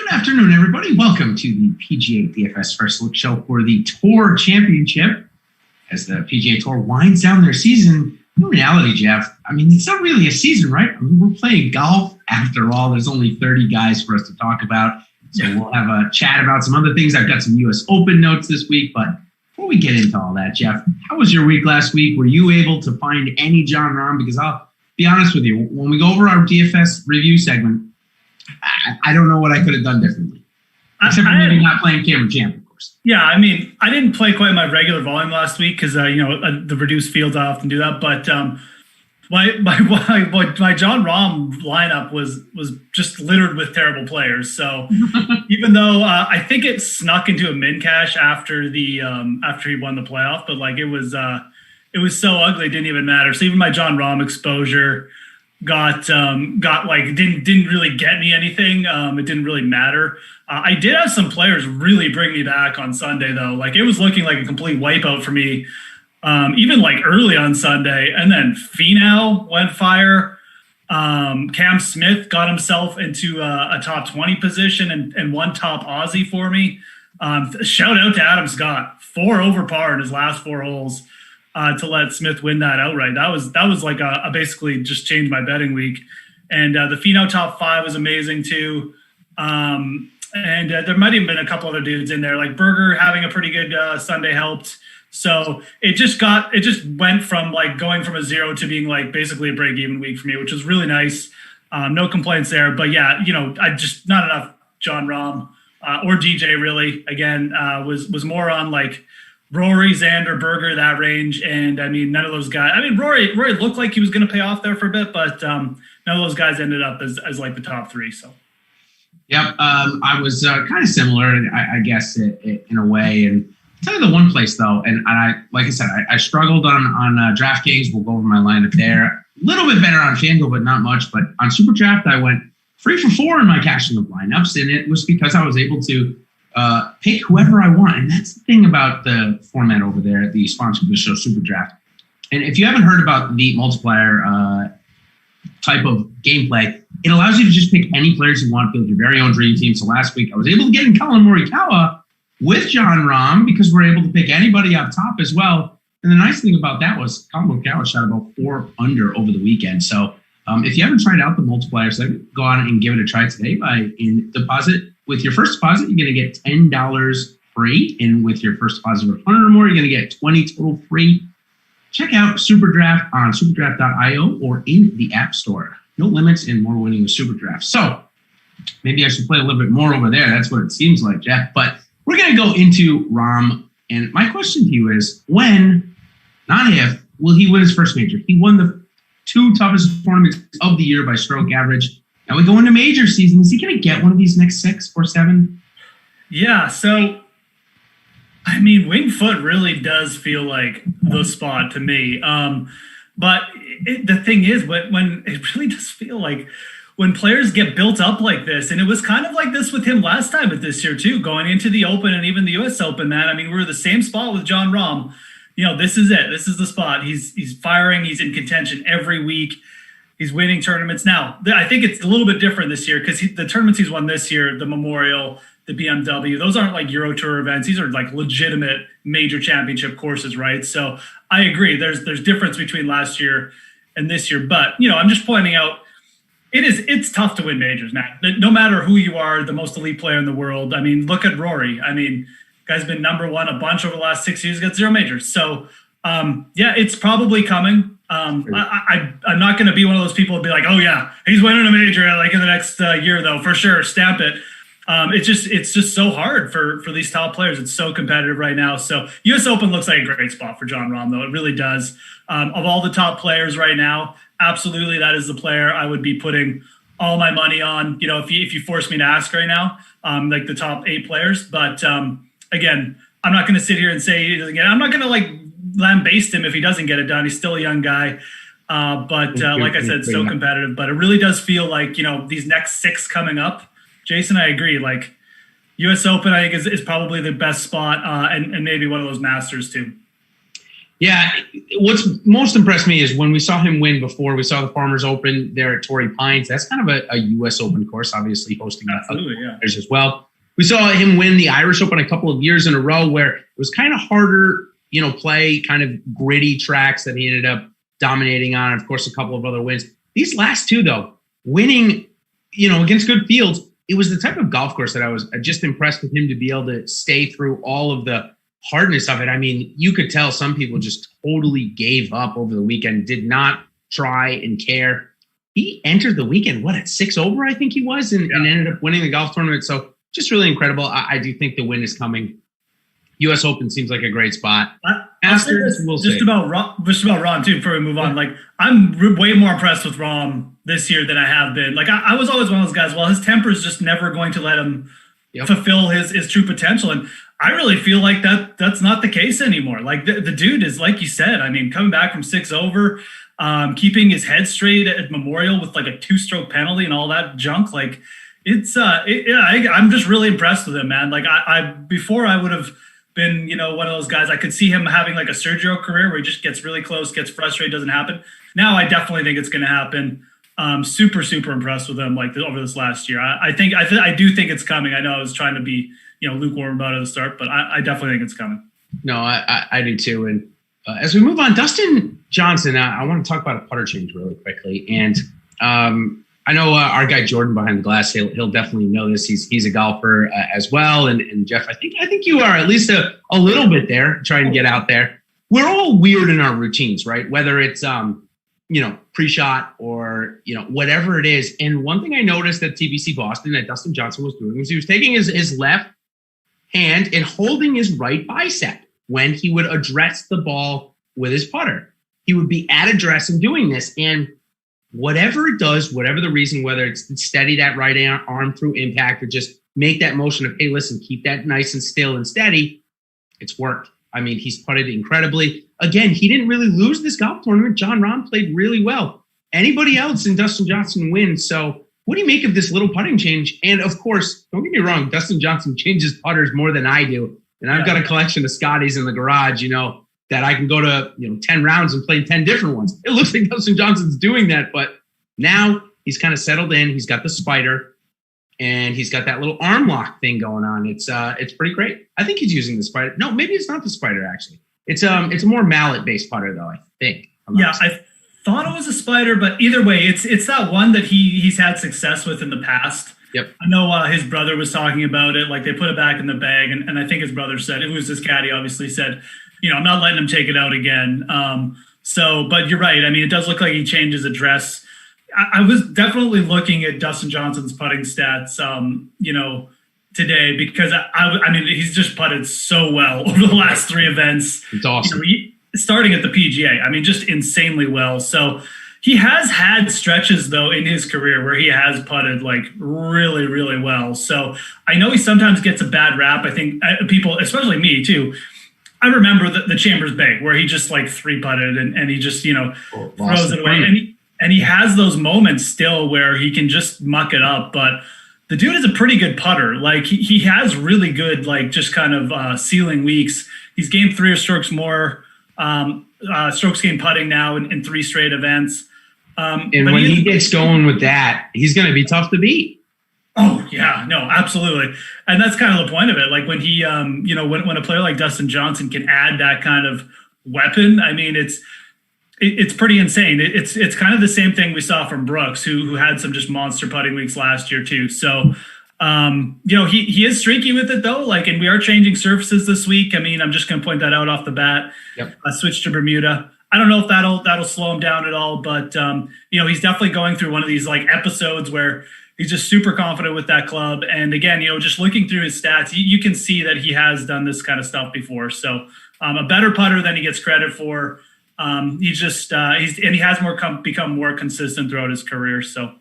Good afternoon, everybody. Welcome to the PGA DFS First Look Show for the Tour Championship. As the PGA Tour winds down their season, in reality, Geoff, I mean, it's not really a season, right? I mean, we're playing golf after all. There's only 30 guys for us to talk about. So we'll have a chat about some other things. I've got some U.S. Open notes this week. But before we get into all that, Geoff, how was your week last week? Were you able to find any Jon Rahm? Because I'll be honest with you, when we go over our DFS review segment, I don't know what I could have done differently. Except for maybe not playing Cameron Champ, of course. Yeah, I mean, I didn't play quite my regular volume last week because, the reduced fields, I often do that. But my Jon Rahm lineup was just littered with terrible players. So even though I think it snuck into a min cash after he won the playoff, but like it was so ugly, it didn't even matter. So even my Jon Rahm exposure got like didn't really get me anything. It didn't really matter. I did have some players really bring me back on Sunday though. Like it was looking like a complete wipeout for me, even like early on Sunday. And then Finau went fire. Cam Smith got himself into a top 20 position and one top Aussie for me. Shout out to Adam Scott, 4 over par in his last 4 holes. To let Smith win that outright. That was like a basically just changed my betting week. And the Finau top 5 was amazing too. And there might have been a couple other dudes in there, like Berger having a pretty good Sunday helped. So it just went from like going from a 0 to being like basically a break even week for me, which was really nice. No complaints there. But yeah, I just not enough Jon Rahm or DJ really. Again, was more on like Rory, Xander, Berger, that range. And I mean, none of those guys, I mean, Rory looked like he was going to pay off there for a bit, but none of those guys ended up as like the top 3. So. Yep. I was kind of similar, I guess, in a way. And kind of the one place though. And like I said, I struggled on DraftKings. We'll go over my lineup there. A little bit better on FanDuel, but not much. But on SuperDraft, I went 3 for 4 in my cash in the lineups. And it was because I was able to pick whoever I want. And that's the thing about the format over there, the sponsor of the show, SuperDraft. And if you haven't heard about the multiplier type of gameplay, it allows you to just pick any players you want, build your very own dream team. So last week I was able to get in Colin Morikawa with Jon Rahm because we're able to pick anybody up top as well. And the nice thing about that was Colin Morikawa shot about 4 under over the weekend. So if you haven't tried out the multiplier segment, go on and give it a try today deposit. With your first deposit, you're going to get $10 free. And with your first deposit of 100 or more, you're going to get 20 total free. Check out SuperDraft on superdraft.io or in the App Store. No limits and more winning with SuperDraft. So maybe I should play a little bit more over there. That's what it seems like, Geoff. But we're going to go into Rahm. And my question to you is, when, not if, will he win his first major? He won the 2 toughest tournaments of the year by stroke average. Now we go into major season. Is he going to get one of these next 6 or 7? Yeah, so, I mean, Winged Foot really does feel like the spot to me. But the thing is, when it really does feel like when players get built up like this, and it was kind of like this with him last time at this year too, going into the Open and even the U.S. Open, man. I mean, we're the same spot with Jon Rahm. This is it. This is the spot. He's firing. He's in contention every week. He's winning tournaments. Now, I think it's a little bit different this year because the tournaments he's won this year, the Memorial, the BMW, those aren't like Euro Tour events. These are like legitimate major championship courses, right? So I agree. There's difference between last year and this year. But, I'm just pointing out it's tough to win majors, man. No matter who you are, the most elite player in the world. I mean, look at Rory. I mean, guy's been number 1 a bunch over the last 6 years, got 0 majors. So, it's probably coming. I'm not going to be one of those people who be like, oh yeah, he's winning a major like in the next year though, for sure. Stamp it. It's just so hard for these top players. It's so competitive right now. So U.S. Open looks like a great spot for Jon Rahm though. It really does. Of all the top players right now, absolutely that is the player I would be putting all my money on. If you force me to ask right now, like the top 8 players. But again, I'm not going to sit here and say he doesn't get it. I'm not going to like lambaste him if he doesn't get it done. He's still a young guy. But like I said, so competitive. But it really does feel like, these next 6 coming up, Jason, I agree. Like U.S. Open, I think is probably the best spot and maybe one of those Masters too. Yeah, what's most impressed me is when we saw him win before, we saw the Farmers Open there at Torrey Pines. That's kind of a U.S. Open course, obviously hosting others as well. We saw him win the Irish Open a couple of years in a row where it was kind of harder, play, kind of gritty tracks that he ended up dominating on. Of course, a couple of other wins. These last two, though, winning, against good fields, it was the type of golf course that I was just impressed with him to be able to stay through all of the hardness of it. I mean, you could tell some people just totally gave up over the weekend, did not try and care. He entered the weekend, at 6 over, I think he was, and ended up winning the golf tournament. So just really incredible. I do think the win is coming. U.S. Open seems like a great spot. Masters, we'll see. Just about Rahm, too, before we move on. Like, I'm way more impressed with Rahm this year than I have been. Like, I was always one of those guys, his temper is just never going to let him fulfill his true potential. And I really feel like that's not the case anymore. Like, the dude is, like you said, I mean, coming back from 6 over, keeping his head straight at Memorial with like a 2-stroke penalty and all that junk. Like, I'm just really impressed with him, man. Like, before I would have been, one of those guys, I could see him having like a Sergio career where he just gets really close, gets frustrated, doesn't happen. Now I definitely think it's going to happen. Super, super impressed with him like over this last year. I do think it's coming. I know I was trying to be, lukewarm about it at the start, but I definitely think it's coming. No, I do too. And as we move on, Dustin Johnson, I want to talk about a putter change really quickly. And I know our guy Jordan behind the glass, he'll definitely know this. He's a golfer as well. And Geoff, I think you are at least a little bit there, trying to get out there. We're all weird in our routines, right? Whether it's pre-shot or whatever it is. And one thing I noticed at TBC Boston that Dustin Johnson was doing was he was taking his left hand and holding his right bicep when he would address the ball with his putter. He would be at address and doing this, and whatever it does, whatever the reason, whether it's steady that right arm through impact or just make that motion of, hey, listen, keep that nice and still and steady, it's worked. I mean, he's putted incredibly. Again, he didn't really lose this golf tournament. Jon Rahm played really well. Anybody else in Dustin Johnson wins. So what do you make of this little putting change? And of course, don't get me wrong, Dustin Johnson changes putters more than I do. And I've got a collection of Scotties in the garage, that I can go to, 10 rounds and play 10 different ones. It looks like Dustin Johnson's doing that, but now he's kind of settled in. He's got the spider and he's got that little arm lock thing going on. It's pretty great. I think he's using the spider. No, maybe it's not the spider actually. It's a more mallet based putter though, I think. I thought it was a spider, but either way, it's that one that he's had success with in the past. Yep. I know his brother was talking about it. Like they put it back in the bag, and I think his brother said, it was his caddy obviously said, I'm not letting him take it out again. But you're right. I mean, it does look like he changed his address. I was definitely looking at Dustin Johnson's putting stats, today because I mean, he's just putted so well over the last 3 events. It's awesome. Starting at the PGA, I mean, just insanely well. So he has had stretches though in his career where he has putted like really, really well. So I know he sometimes gets a bad rap. I think people, especially me too, I remember the Chambers Bay where he just like 3-putted and he just, throws it away. And he has those moments still where he can just muck it up. But the dude is a pretty good putter. Like he has really good, like just kind of ceiling weeks. He's gained 3 or strokes more strokes gained putting now in 3 straight events. And when he gets going with that, he's going to be tough to beat. Oh yeah, no, absolutely. And that's kind of the point of it. Like when he, when a player like Dustin Johnson can add that kind of weapon, I mean, it's pretty insane. It's kind of the same thing we saw from Brooks, who had some just monster putting weeks last year too. So, he is streaky with it though. Like, and we are changing surfaces this week. I mean, I'm just going to point that out off the bat. Yep. Switch to Bermuda. I don't know if that'll slow him down at all, but he's definitely going through one of these like episodes where he's just super confident with that club. And again, just looking through his stats, you can see that he has done this kind of stuff before. So a better putter than he gets credit for. He has become more consistent throughout his career. So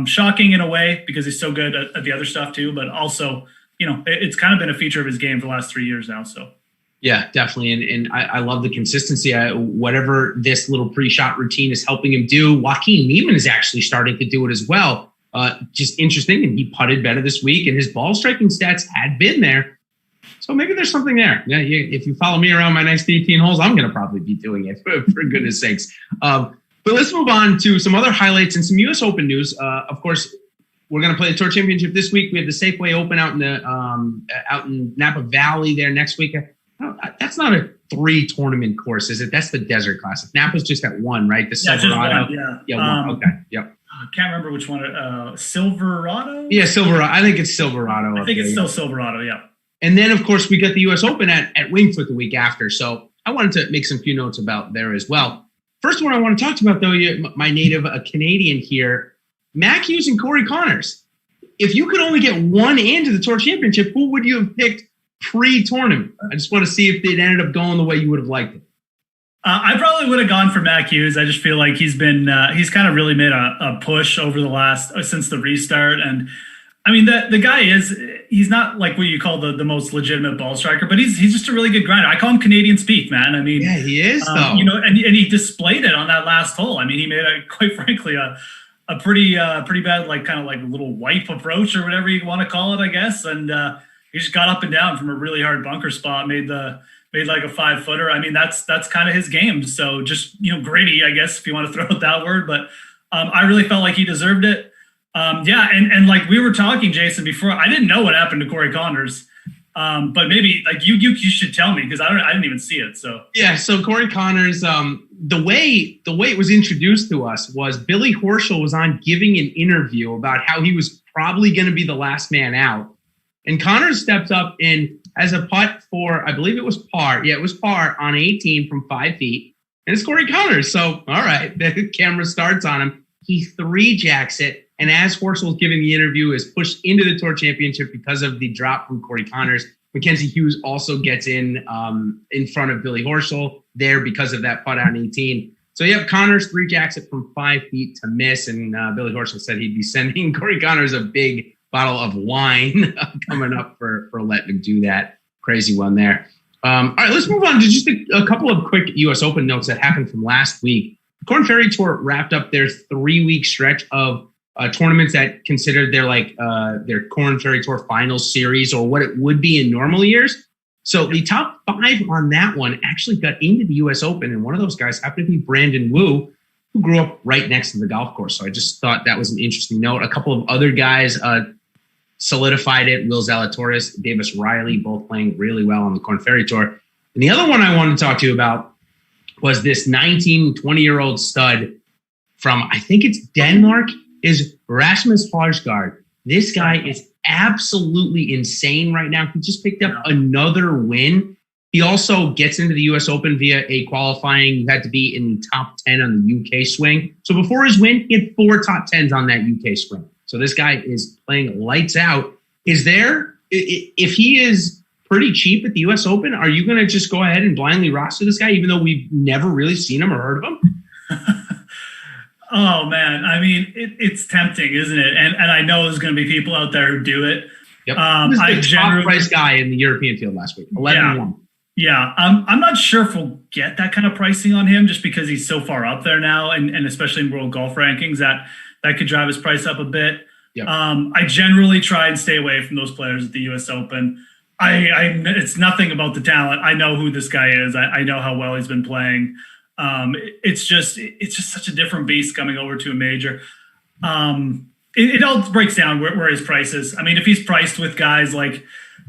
shocking in a way because he's so good at the other stuff too, but also, it's kind of been a feature of his game for the last 3 years now. So. Yeah, definitely. And I love the consistency. Whatever this little pre-shot routine is helping him do, Joaquin Niemann is actually starting to do it as well. Just interesting. And he putted better this week and his ball striking stats had been there. So maybe there's something there. Yeah, if you follow me around my next 18 holes, I'm going to probably be doing it, for goodness sakes. But let's move on to some other highlights and some U.S. Open news. Of course, we're going to play the Tour Championship this week. We have the Safeway Open out in Napa Valley there next week. That's not a 3-tournament course, is it? That's the Desert Classic. Napa's just at 1, right? The Silverado. Yeah. Okay. Yep. I can't remember which one. Silverado? Yeah, Silverado. I think it's Silverado. I think it's still Silverado, yeah. And then, of course, we got the U.S. Open at Winged Foot the week after. So I wanted to make some few notes about there as well. First one I want to talk to you about, though, my native Canadian here, Mac Hughes and Corey Connors. If you could only get one into the Tour Championship, who would you have picked pre-tournament? I just want to see if it ended up going the way you would have liked it. I probably would have gone for Mac Hughes. I just feel like he's kind of really made a push over since the restart. And I mean, the guy he's not like what you call the most legitimate ball striker, but he's just a really good grinder. I call him Canadian Spieth, man. I mean, yeah, he is though. And he displayed it on that last hole. I mean, he made quite frankly a pretty bad, like kind of like little wipe approach or whatever you want to call it, I guess. And he just got up and down from a really hard bunker spot, made like a 5-footer. I mean, that's kind of his game. So just, gritty, I guess, if you want to throw out that word. But I really felt like he deserved it. And like we were talking, Jason, before, I didn't know what happened to Corey Connors. But maybe like you should tell me, because I didn't even see it. So yeah, so Corey Connors, the way it was introduced to us was Billy Horschel was on giving an interview about how he was probably going to be the last man out, and Connors stepped up and as a putt for, I believe it was par. Yeah, it was par on 18 from 5 feet, and it's Corey Connors. So all right, the camera starts on him. He 3-jacks it. And as Horschel was giving the interview, is pushed into the Tour Championship because of the drop from Corey Connors. Mackenzie Hughes also gets in front of Billy Horschel there because of that putt on 18. So you have Connors 3-jacks it from 5 feet to miss, and Billy Horschel said he'd be sending Corey Connors a big bottle of wine coming up for letting him do that. Crazy one there. All right, let's move on to just a couple of quick U.S. Open notes that happened from last week. The Korn Ferry Tour wrapped up their 3-week stretch of tournaments that considered their Korn Ferry Tour Finals series, or what it would be in normal years. So the top 5 on that one actually got into the U.S. Open, and one of those guys happened to be Brandon Wu, who grew up right next to the golf course. So I just thought that was an interesting note. A couple of other guys solidified it. Will Zalatoris, Davis Riley, both playing really well on the Korn Ferry Tour. And the other one I wanted to talk to you about was this 19, 20-year-old stud from, I think it's Denmark, is Rasmus Højgaard. This guy is absolutely insane right now. He just picked up another win. He also gets into the U.S. Open via a qualifying. You had to be in the top 10 on the U.K. swing. So before his win, he had 4 top 10s on that U.K. swing. So this guy is playing lights out. If he is pretty cheap at the U.S. Open, are you going to just go ahead and blindly roster this guy, even though we've never really seen him or heard of him? Oh, man. I mean, it's tempting, isn't it? And I know there's going to be people out there who do it. Yep. He was the top price guy in the European field last week, 11-1. Yeah. I'm not sure if we'll get that kind of pricing on him just because he's so far up there now, and especially in world golf rankings, that could drive his price up a bit. Yep. I generally try and stay away from those players at the U.S. Open. It's nothing about the talent. I know who this guy is. I know how well he's been playing. It's just such a different beast coming over to a major. It all breaks down where his price is. I mean, if he's priced with guys like,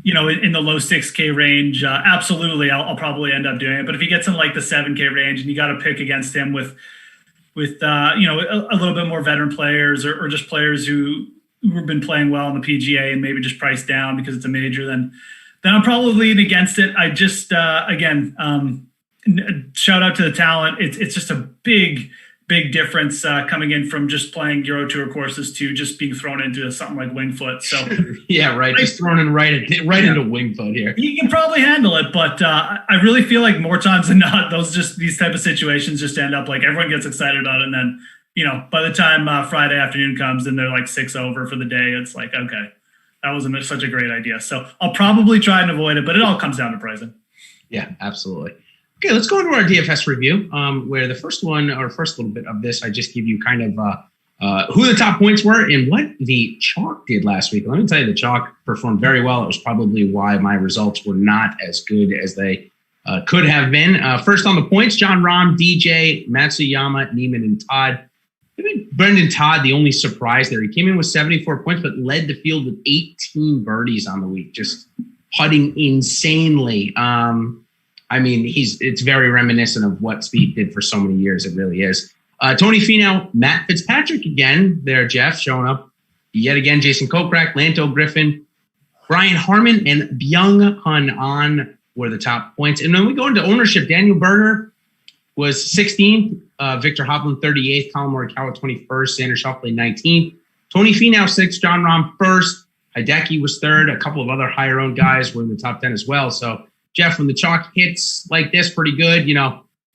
in the low 6K range, absolutely, I'll probably end up doing it. But if he gets in like the 7K range and you got to pick against him with a little bit more veteran players or just players who have been playing well on the PGA and maybe just priced down because it's a major, then I'm probably leaning against it. I just, shout out to the talent. It's just a big difference coming in from just playing Euro Tour courses to just being thrown into something like Winged Foot. So yeah, right. Just thrown in right into Winged Foot here. You can probably handle it, but I really feel like more times than not, these type of situations just end up like everyone gets excited about it, and then by the time Friday afternoon comes and they're like 6 over for the day, it's like, okay, that wasn't such a great idea. So I'll probably try and avoid it, but it all comes down to pricing. Yeah, absolutely. Okay, let's go into our DFS review, where the first little bit of this, I just give you kind of who the top points were and what the chalk did last week. Let me tell you, the chalk performed very well. It was probably why my results were not as good as they could have been. First on the points, Jon Rahm, DJ, Matsuyama, Neiman, and Todd. Maybe Brendan Todd, the only surprise there. He came in with 74 points, but led the field with 18 birdies on the week, just putting insanely. It's very reminiscent of what Speed did for so many years. It really is. Tony Finau, Matt Fitzpatrick again there, Geoff, showing up yet again. Jason Kokrak, Lanto Griffin, Brian Harmon, and Byung-Hun An were the top points. And then we go into ownership. Daniel Berger was 16th, Victor Hovland 38th, Colin Morikawa 21st, Xander Schauffele 19th, Tony Finau 6th, Jon Rahm 1st, Hideki was 3rd. A couple of other higher owned guys were in the top 10 as well. So, Geoff, when the chalk hits like this pretty good,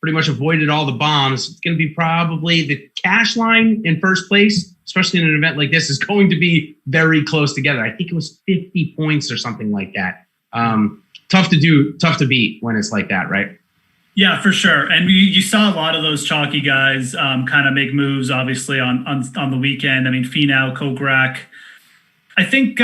pretty much avoided all the bombs, it's going to be probably the cash line in first place, especially in an event like this, is going to be very close together. I think it was 50 points or something like that. Tough to beat when it's like that, right? Yeah, for sure. And you saw a lot of those chalky guys kind of make moves, obviously, on the weekend. I mean, Finau, Kokrak. I think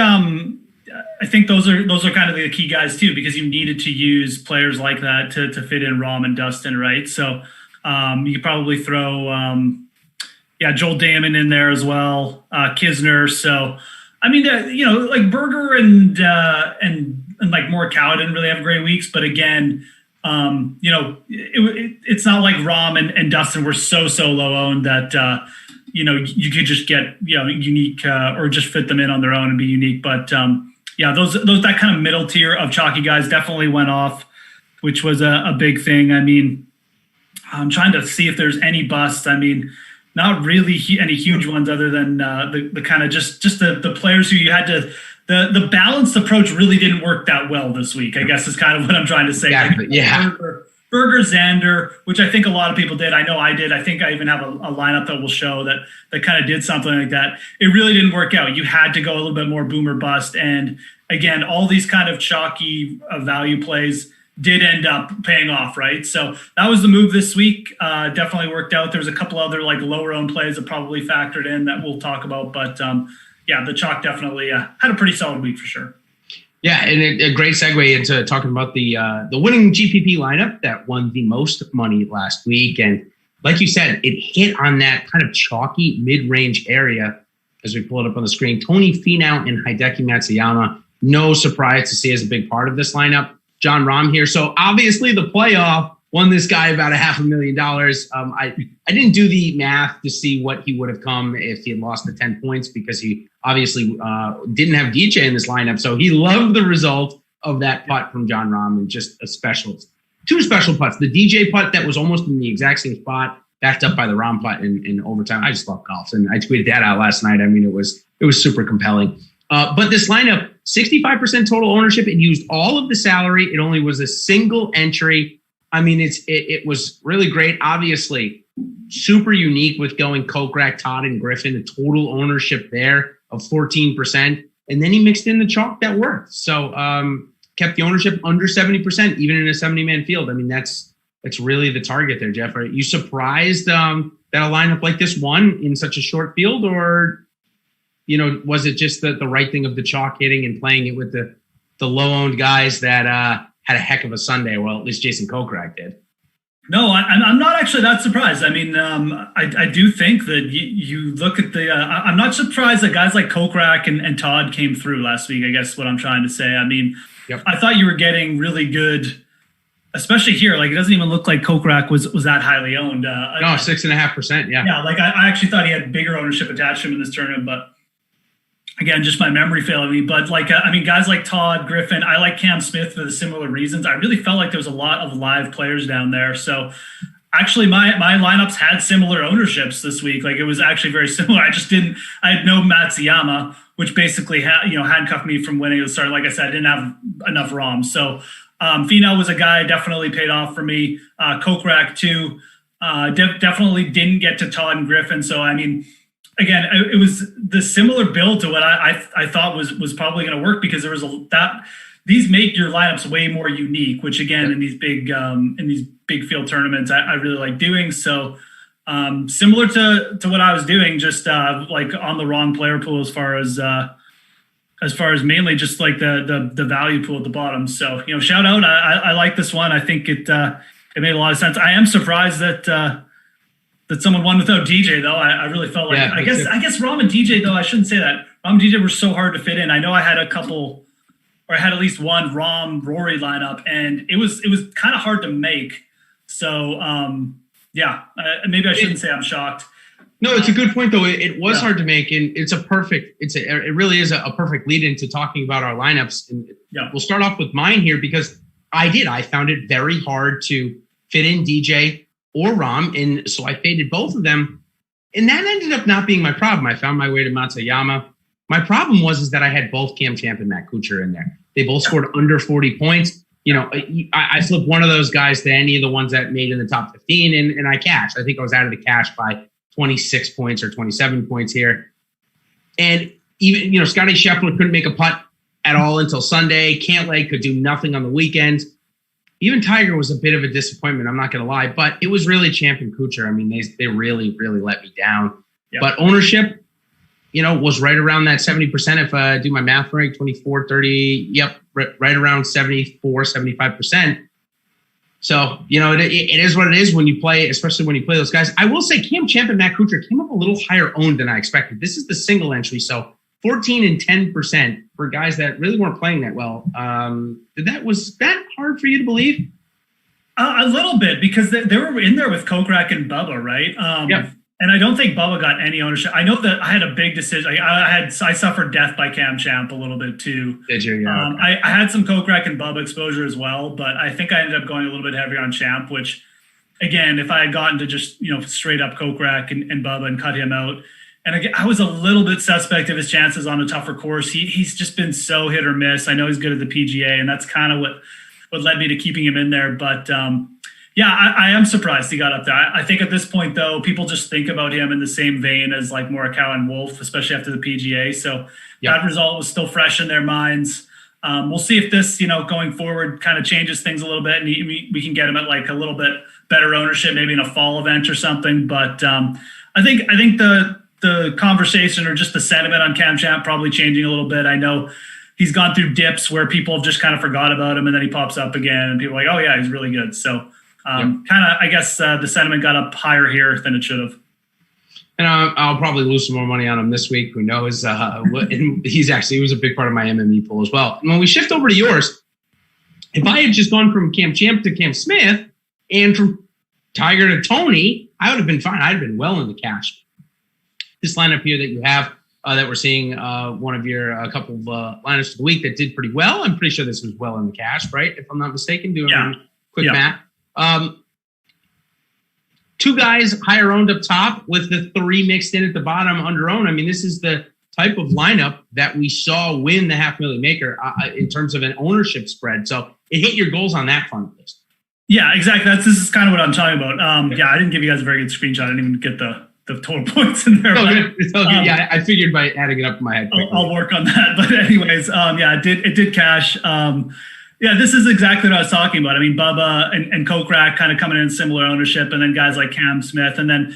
those are kind of the key guys too, because you needed to use players like that to fit in Rahm and Dustin, right? So you could probably throw Joel Damon in there as well, Kisner. So I mean, like Berger and like Morikawa didn't really have great weeks, but again, it's not like Rahm and Dustin were so low owned that you could just get unique or just fit them in on their own and be unique, but. Those that kind of middle tier of chalky guys definitely went off, which was a big thing. I mean, I'm trying to see if there's any busts. I mean, not really any huge ones other than the kind of just the players who you had to the balanced approach really didn't work that well this week, I guess is kind of what I'm trying to say. Yeah. Berger, Xander, which I think a lot of people did. I know I did. I think I even have a lineup that will show that kind of did something like that. It really didn't work out. You had to go a little bit more boom or bust. And again, all these kind of chalky value plays did end up paying off, right? So that was the move this week. Definitely worked out. There was a couple other like lower owned plays that probably factored in that we'll talk about. But the chalk definitely had a pretty solid week for sure. Yeah, and a great segue into talking about the winning GPP lineup that won the most money last week. And like you said, it hit on that kind of chalky mid-range area as we pull it up on the screen. Tony Finau and Hideki Matsuyama, no surprise to see as a big part of this lineup. Jon Rahm here. So obviously the playoff won this guy about $500,000. I didn't do the math to see what he would have come if he had lost the 10 points because he obviously didn't have DJ in this lineup. So he loved the result of that putt from Jon Rahm and just two special putts. The DJ putt that was almost in the exact same spot, backed up by the Rahm putt in overtime. I just love golf. And I tweeted that out last night. I mean, it was super compelling. But this lineup, 65% total ownership. It used all of the salary. It only was a single entry. I mean, it was really great. Obviously, super unique with going Kokrak, Todd, and Griffin. The total ownership there of 14%. And then he mixed in the chalk that worked. So kept the ownership under 70%, even in a 70-man field. I mean, that's really the target there, Geoff. Are you surprised that a lineup like this won in such a short field? Or, was it just the right thing of the chalk hitting and playing it with the low-owned guys that had a heck of a Sunday? Well, at least Jason Kokrak did. No, I'm not actually that surprised. I mean, I do think that you look at I'm not surprised that guys like Kokrak and Todd came through last week, I guess what I'm trying to say. I mean, yep. I thought you were getting really good, especially here. Like, it doesn't even look like Kokrak was that highly owned. No, 6.5%, yeah. Yeah, like I actually thought he had bigger ownership attached to him in this tournament, but again, just my memory failing me. But guys like Todd, Griffin, I like Cam Smith for the similar reasons. I really felt like there was a lot of live players down there. So actually my lineups had similar ownerships this week. Like, it was actually very similar. I had no Matsuyama, which basically handcuffed me from winning at the start. Like I said, I didn't have enough Rahm. So Finau was a guy definitely paid off for me. Kokrak too. Definitely didn't get to Todd and Griffin. So, I mean, again, it was the similar build to what I thought was probably going to work, because there was these make your lineups way more unique, which again, in these big field tournaments, I really like doing. So Similar to what I was doing, just like on the wrong player pool as far as mainly just like the value pool at the bottom. So, shout out. I like this one. I think it made a lot of sense. I am surprised that someone won without DJ though. I really felt like, I guess Rahm and DJ though, I shouldn't say that. Rahm and DJ were so hard to fit in. I know I had a couple, or I had at least one Rahm Rory lineup, and it was kind of hard to make. So maybe I shouldn't say I'm shocked. No, it's a good point though. It was hard to make, and it really is a perfect lead into talking about our lineups. And we'll start off with mine here because I found it very hard to fit in DJ or Rahm, and so I faded both of them, and that ended up not being my problem. I found my way to Matsuyama. My problem was that I had both Cam Champ and Matt Kuchar in there. They both scored under 40 points. I flipped one of those guys to any of the ones that made in the top 15, and I cashed. I think I was out of the cash by 26 points or 27 points here. And even, Scotty Scheffler couldn't make a putt at all until Sunday. Cantlay could do nothing on the weekends. Even Tiger was a bit of a disappointment, I'm not going to lie, but it was really Champ and Kuchar. I mean, they really, really let me down. Yep. But ownership, was right around that 70%. If I do my math right, 24, 30, right around 74, 75%. So, it is what it is when you play, especially when you play those guys. I will say Cam Champ and Matt Kuchar came up a little higher owned than I expected. This is the single entry, so 14 and 10% for guys that really weren't playing that well. Was that hard for you to believe? A little bit, because they were in there with Kokrak and Bubba, right? And I don't think Bubba got any ownership. I know that I had a big decision. I suffered death by Cam Champ a little bit too. Did you? Yeah. I had some Kokrak and Bubba exposure as well, but I think I ended up going a little bit heavier on Champ, which, again, if I had gotten to just straight up Kokrak and Bubba and cut him out, and again, I was a little bit suspect of his chances on a tougher course. He's just been so hit or miss. I know he's good at the PGA, and that's kind of what led me to keeping him in there, but. I am surprised he got up there. I think at this point, though, people just think about him in the same vein as like Morikawa and Wolf, especially after the PGA. So that result was still fresh in their minds. We'll see if this, going forward kind of changes things a little bit, and we can get him at like a little bit better ownership, maybe in a fall event or something. But I think the conversation or just the sentiment on Cam Champ probably changing a little bit. I know he's gone through dips where people have just kind of forgot about him, and then he pops up again, and people are like, oh yeah, he's really good. So. Kind of, I guess the sentiment got up higher here than it should have. And I'll probably lose some more money on him this week. Who knows? He was a big part of my MME pool as well. And when we shift over to yours, if I had just gone from Cam Champ to Cam Smith and from Tiger to Tony, I would have been fine. I'd have been well in the cash. This lineup here that you have that we're seeing one of your a couple of lineups of the week that did pretty well. I'm pretty sure this was well in the cash, right? If I'm not mistaken, doing quick math. Two guys higher owned up top with the three mixed in at the bottom under owned. I mean, this is the type of lineup that we saw win the $500,000 maker in terms of an ownership spread. So it hit your goals on that front list. Yeah, exactly. This is kind of what I'm talking about. I didn't give you guys a very good screenshot. I didn't even get the total points in there. It's all good. I figured by adding it up in my head. I'll work on that. But anyways, it did cash. This is exactly what I was talking about. I mean, Bubba and Kokrak kind of coming in similar ownership, and then guys like Cam Smith. And then,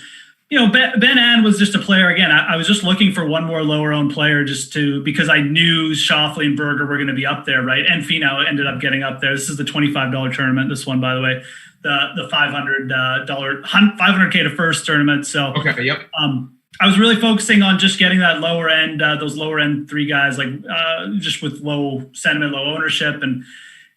Ben An was just a player. Again, I was just looking for one more lower-owned player because I knew Schauffele and Berger were going to be up there, right? And Finau ended up getting up there. This is the $25 tournament, this one, by the way, the $500K to first tournament. So, okay, yep. I was really focusing on just getting that lower end, those lower end three guys, like just with low sentiment, low ownership, and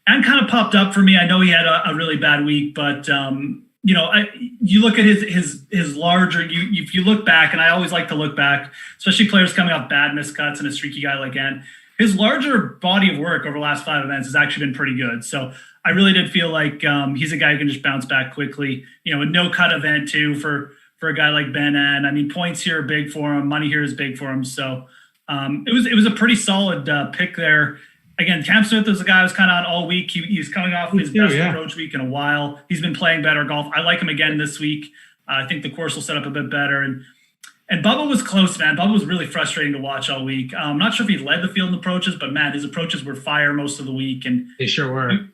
kind of popped up for me. I know he had a really bad week, but you look at his larger. If you look back, and I always like to look back, especially players coming off bad miscuts and a streaky guy like N. His larger body of work over the last 5 events has actually been pretty good. So I really did feel like he's a guy who can just bounce back quickly. A no cut event too for a guy like Ben N. I mean, points here are big for him. Money here is big for him. So it was a pretty solid pick there. Again, Cam Smith was a guy who was kind of on all week. He's coming off his best approach week in a while. He's been playing better golf. I like him again this week. I think the course will set up a bit better. And Bubba was close, man. Bubba was really frustrating to watch all week. I'm not sure if he led the field in approaches, but, man, his approaches were fire most of the week. And they sure were.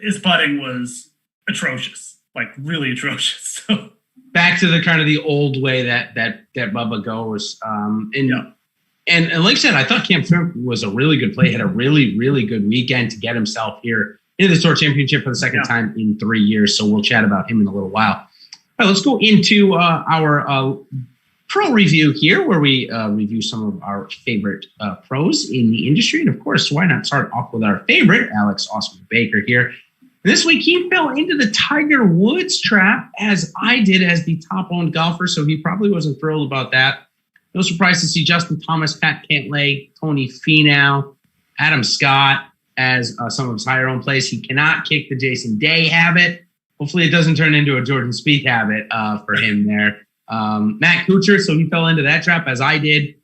His putting was atrocious, like really atrocious. So. back to the kind of the old way that Bubba goes. And like I said, I thought Cam Smith was a really good play. Had a really, really good weekend to get himself here into the Tour Championship for the second time in 3 years. So we'll chat about him in a little while. All right, let's go into our pro review here, where we review some of our favorite pros in the industry. And of course, why not start off with our favorite, Alex Awesemo Baker here. And this week, he fell into the Tiger Woods trap, as I did as the top-owned golfer, so he probably wasn't thrilled about that. No surprise to see Justin Thomas, Pat Cantlay, Tony Finau, Adam Scott as some of his higher-owned plays. He cannot kick the Jason Day habit. Hopefully it doesn't turn into a Jordan Spieth habit for him there. Matt Kuchar, so he fell into that trap, as I did.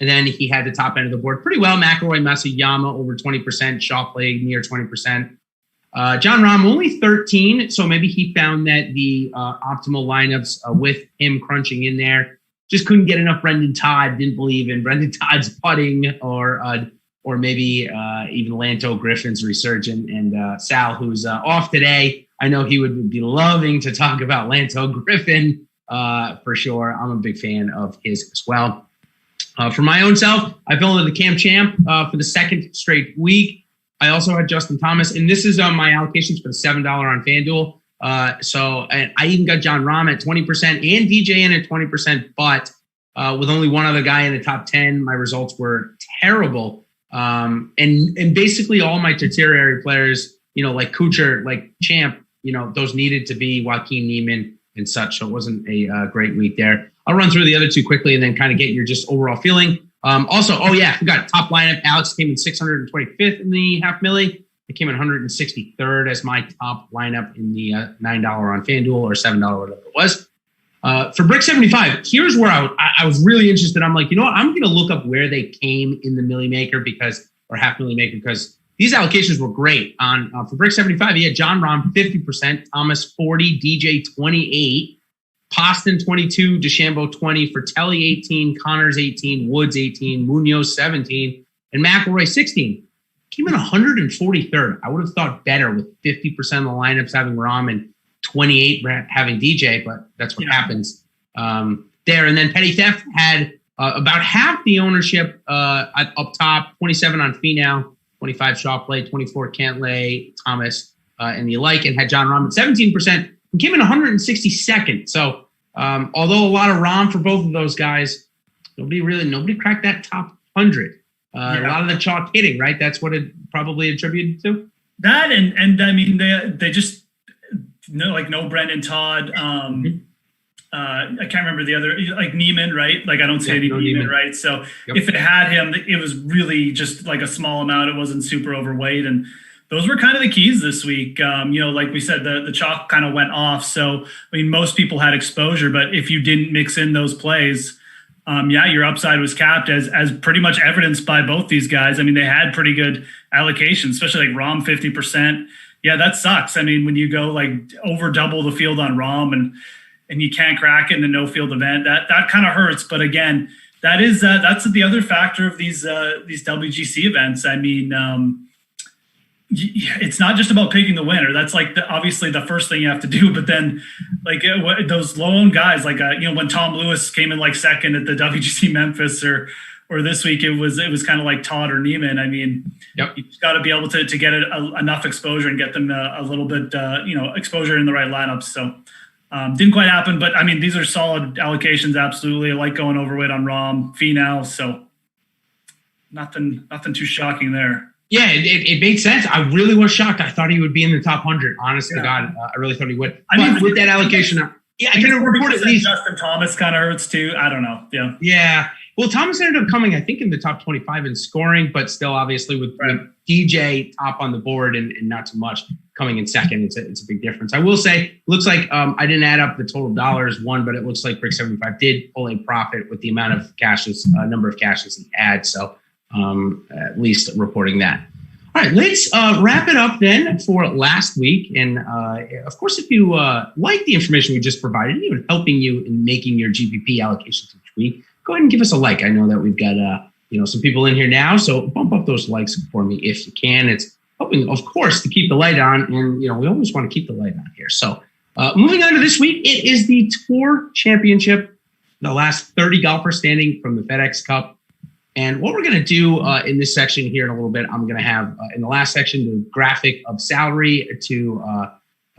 And then he had the top end of the board pretty well. McIlroy, Matsuyama over 20%, Schauffele near 20%. John Rahm only 13, so maybe he found that the optimal lineups with him crunching in there just couldn't get enough. Brendan Todd didn't believe in Brendan Todd's putting, or maybe even Lanto Griffin's resurgence. And Sal, who's off today, I know he would be loving to talk about Lanto Griffin for sure. I'm a big fan of his as well. For my own self, I fell into the Cam Champ for the second straight week. I also had Justin Thomas, and this is my allocations for the $7 on FanDuel. And I even got John Rahm at 20% and DJ in at 20%, but with only one other guy in the top 10, my results were terrible. And basically all my tertiary players, like Kuchar, like Champ, those needed to be Joaquin Niemann and such. So it wasn't a great week there. I'll run through the other two quickly and then kind of get your just overall feeling. I forgot top lineup. Alex came in 625th in the half milli. I came in 163rd as my top lineup in the $9 on FanDuel or $7, whatever it was. For Brick 75, here's where I was really interested. I'm like, I'm going to look up where they came in the milli maker or half milli maker, because these allocations were great. For Brick 75, he had John Rahm 50%, Thomas 40, DJ 28. Poston 22, DeChambeau 20, Fratelli 18, Connors 18, Woods 18, Munoz 17, and McIlroy 16. Came in 143rd. I would have thought better with 50% of the lineups having Rahm and 28 having DJ, but that's what happens there. And then Petty Theft had about half the ownership up top, 27 on Finau, 25 Schauffele, 24 Cantlay, Thomas, and the like, and had John Rahm at 17%. And came in 162nd. So although a lot of Rahm for both of those guys, nobody cracked that top 100. A lot of the chalk hitting, right? That's what it probably attributed to. That and I mean they just no Brendan Todd. I can't remember the other, like Neiman, right? Like I don't see any Neiman, right? So if it had him, it was really just like a small amount. It wasn't super overweight, and those were kind of the keys this week. Like we said, the chalk kind of went off. So, I mean, most people had exposure, but if you didn't mix in those plays, your upside was capped, as pretty much evidenced by both these guys. I mean, they had pretty good allocations, especially like Rahm 50%. Yeah, that sucks. I mean, when you go like over double the field on Rahm and you can't crack it in the no field event, that kind of hurts. But again, that's the other factor of these WGC events. I mean, it's not just about picking the winner. That's like obviously the first thing you have to do. But then, like those low-owned guys, like when Tom Lewis came in like second at the WGC Memphis, or this week it was kind of like Todd or Neiman. I mean, you've got to be able to get enough exposure and get them a little bit exposure in the right lineups. So didn't quite happen. But I mean, these are solid allocations. Absolutely, I like going overweight on Rahm, Finau. So nothing too shocking there. Yeah, it made sense. I really was shocked. I thought he would be in the top 100. Honest to God, I really thought he would. But with that allocation, I can report at least. Justin Thomas kind of hurts too. I don't know. Yeah. Yeah. Well, Thomas ended up coming, I think, in the top 25 in scoring, but still, obviously, with DJ top on the board and not too much coming in second, it's a big difference. I will say, it looks like I didn't add up the total dollars won, but it looks like Brick 75 did pull a profit with the amount of number of cashes he had. So. At least reporting that. All right, let's wrap it up then for last week. And of course, if you like the information we just provided, even helping you in making your GPP allocations each week, go ahead and give us a like. I know that we've got some people in here now, so bump up those likes for me if you can. It's helping, of course, to keep the light on, and we always want to keep the light on here. So Moving on to this week, it is the Tour Championship, the last 30 golfers standing from the FedEx Cup. And what we're going to do in this section here in a little bit, I'm going to have in the last section the graphic of salary to